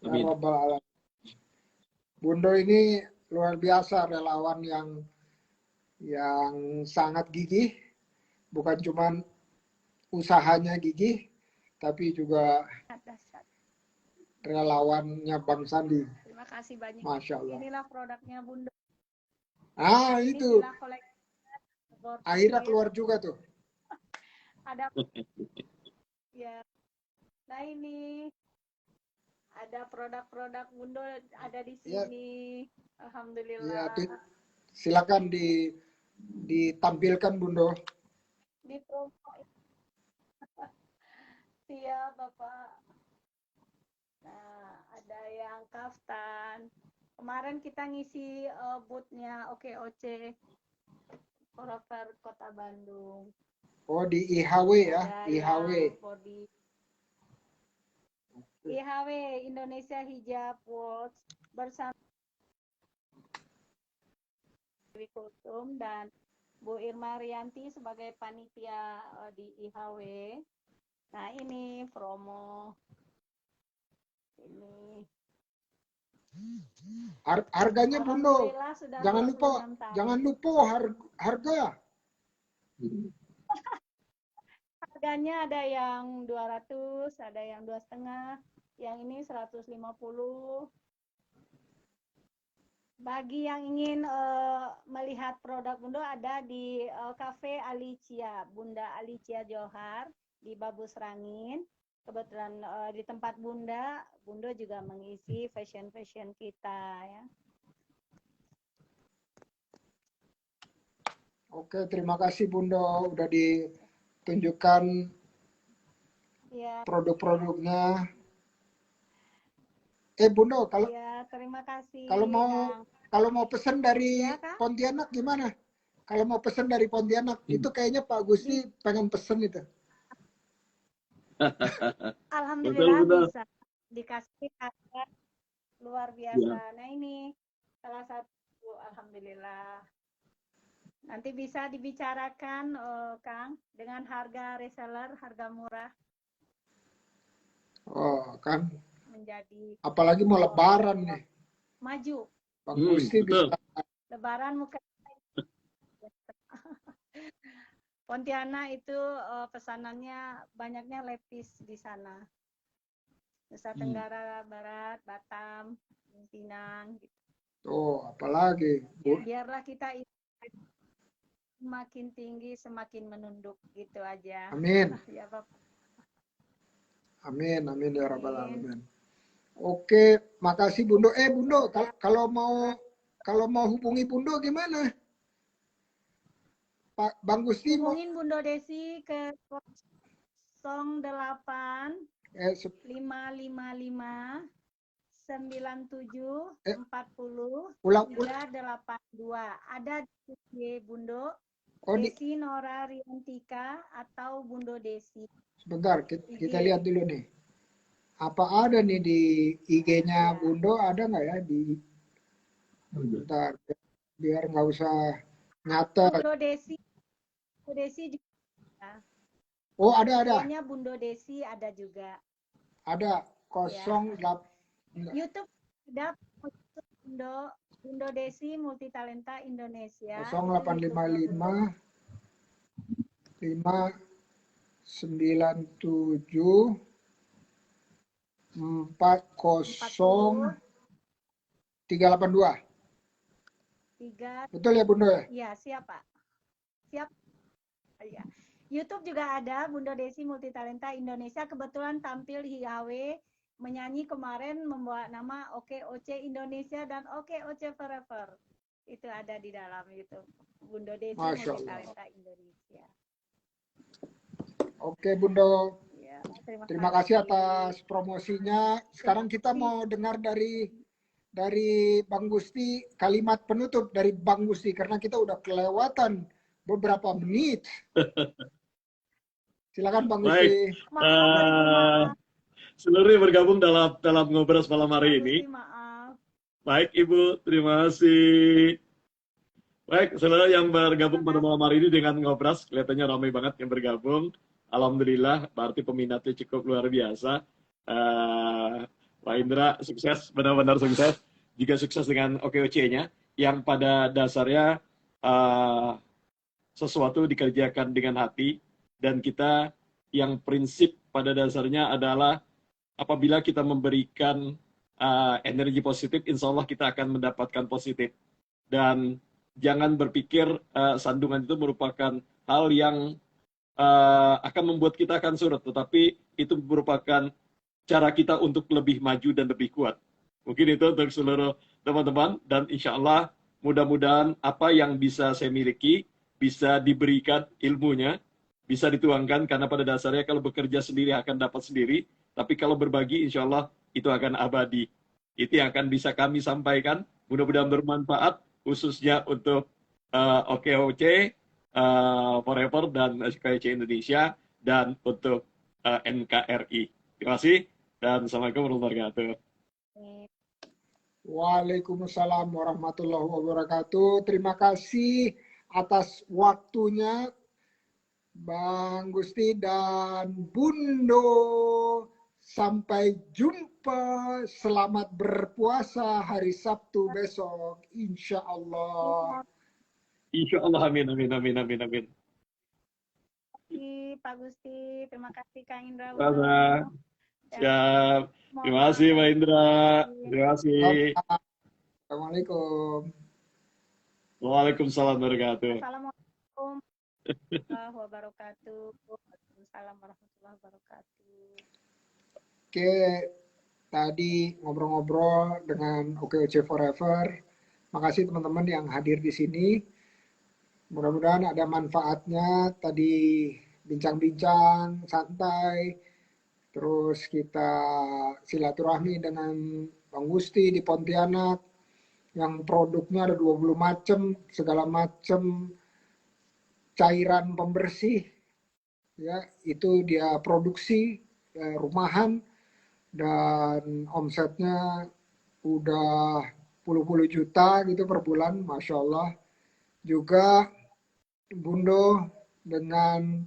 Ya Amin. Rabbal Alamin. Bundo ini luar biasa relawan yang sangat gigih. Bukan cuma usahanya gigih, tapi juga Dahsyat. relawannya Bang Sandi. Terima kasih banyak. Masya Allah. Inilah produknya Bunda. Ah, Ini itu. villa kolektor. Akhirnya keluar juga tuh. Ada ya. Nah ini ada produk-produk Bundo ada di Ya. sini. Ya, Alhamdulillah. silakan ditampilkan Bundo. Di promo. Siap Bapak. Nah, ada yang kaftan. Kemarin kita ngisi booth-nya OKOC Forever Kota Bandung. Oh, di IHW ya, Ada IHW. yang body IHW Indonesia Hijab Watch bersama Dewi Kultum dan Bu Irma Rianti sebagai panitia di IHW. Nah, ini promo. Ini Harganya Bundo. Alhamdulillah sudah Jangan lupa harga. Harganya ada yang 200, ada yang 2,5, yang ini 150. Bagi yang ingin melihat produk Bundo ada di Cafe Alicia, Bunda Alicia Johar di Babus Rangin. Kebetulan di tempat Bunda, Bundo juga mengisi fashion kita ya. Oke, terima kasih Bundo udah ditunjukkan Ya. produk-produknya. Bundo, Ya, terima kasih. kalau mau pesan dari Ya, Kak? Pontianak gimana? Kalau mau pesan dari Pontianak, itu kayaknya Pak Gusti pengen pesen itu. Alhamdulillah Betul. bisa dikasih harga luar biasa. Ya. Nah ini salah satu alhamdulillah. Nanti bisa dibicarakan Kang dengan harga reseller, harga murah Oh, kan. menjadi Apalagi mau lebaran nih. maju. Pak Gusti betul. bisa. Lebaran muka Pontianak itu pesanannya banyaknya lepis di sana. Nusa Tenggara Barat, Batam, Pinang gitu. Oh, apalagi. Biarlah kita semakin tinggi semakin menunduk gitu aja. Amin. Ya Bapak. Amin, amin ya Rabbal Alamin. Oke, makasih Bundo. Bundo, kalau mau hubungi Bundo gimana? Pak Bang Gusti mau Hubungin Bundo Desi ke 08 555 97 40 382. Ada di Bundo Desi Nora Riantika atau Bundo Desi. Sebentar, kita lihat dulu nih. Apa ada nih di IG-nya Bundo, ada nggak ya di? Bentar, biar nggak usah nyata. Bundo Desi juga. Oh, ada. IG-nya Bundo Desi ada juga. Ada 08. YouTube ada Bundo Desi Multitalenta Indonesia. 0855 597 40 382. Betul ya Bundo ya? Iya, siap Pak. Siap. Ya. YouTube juga ada Bundo Desi Multitalenta Indonesia. Kebetulan tampil di IHW menyanyi kemarin membawa nama OKOC Indonesia dan OKOC Forever. Itu ada di dalam YouTube. Bundo Desi Multitalenta Indonesia. Oke Bundo. Ya, terima kasih atas promosinya. Sekarang kita mau dengar dari dari Bang Gusti, kalimat penutup dari Bang Gusti, karena kita udah kelewatan beberapa menit. Silakan Bang Baik. Gusti. Seluruh yang bergabung dalam ngobrol malam hari ini. Maaf. Baik Ibu, terima kasih. Baik, seluruh yang bergabung pada malam hari ini dengan ngobras, kelihatannya ramai banget yang bergabung. Alhamdulillah, berarti peminatnya cukup luar biasa. Pak Indra sukses, benar-benar sukses. Juga sukses dengan OKOC-nya, yang pada dasarnya sesuatu dikerjakan dengan hati, dan kita yang prinsip pada dasarnya adalah apabila kita memberikan energi positif, insya Allah kita akan mendapatkan positif. Dan jangan berpikir sandungan itu merupakan hal yang akan membuat kita akan surut, tetapi itu merupakan cara kita untuk lebih maju dan lebih kuat. Mungkin itu untuk seluruh teman-teman, dan insya Allah mudah-mudahan apa yang bisa saya miliki bisa diberikan ilmunya, bisa dituangkan, karena pada dasarnya kalau bekerja sendiri akan dapat sendiri, tapi kalau berbagi insya Allah itu akan abadi. Itu yang akan bisa kami sampaikan, mudah-mudahan bermanfaat, khususnya untuk OKOC, Forever, dan OKOC Indonesia, dan untuk NKRI. Terima kasih, dan Assalamualaikum warahmatullahi wabarakatuh. Waalaikumsalam warahmatullahi wabarakatuh. Terima kasih atas waktunya Bang Gusti dan Bundo. Sampai jumpa. Selamat berpuasa hari Sabtu besok, insya Allah. Insya Allah, amin, amin, amin, amin, amin. Pak Gusti, terima kasih Kang Indra. Siap. Terima kasih Pak Indra. Terima kasih. Assalamualaikum. Waalaikumsalam warahmatullahi wabarakatuh. Assalamualaikum warahmatullahi wabarakatuh. Waalaikumsalam warahmatullahi wabarakatuh. Oke, tadi ngobrol-ngobrol dengan OKOC Forever. Makasih teman-teman yang hadir di sini. Mudah-mudahan ada manfaatnya. Tadi bincang-bincang santai. Terus kita silaturahmi dengan Bang Gusti di Pontianak. Yang produknya ada 20 macam, segala macam cairan pembersih. Ya, itu dia produksi rumahan. Dan omsetnya udah puluh-puluh juta gitu per bulan, Masya Allah. Juga Bundo dengan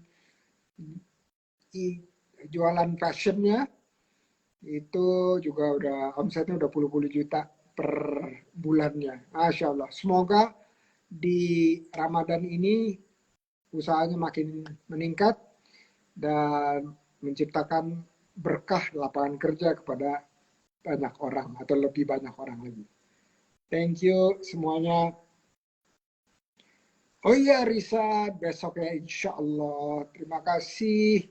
jualan fashionnya itu juga udah omsetnya udah puluh-puluh juta per bulannya, Masya Allah. Semoga di Ramadan ini usahanya makin meningkat dan menciptakan berkah lapangan kerja kepada banyak orang atau lebih banyak orang lagi. Thank you semuanya. Oh iya Risa, besok ya insya Allah. Terima kasih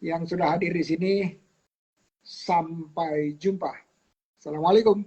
yang sudah hadir di sini. Sampai jumpa. Assalamualaikum.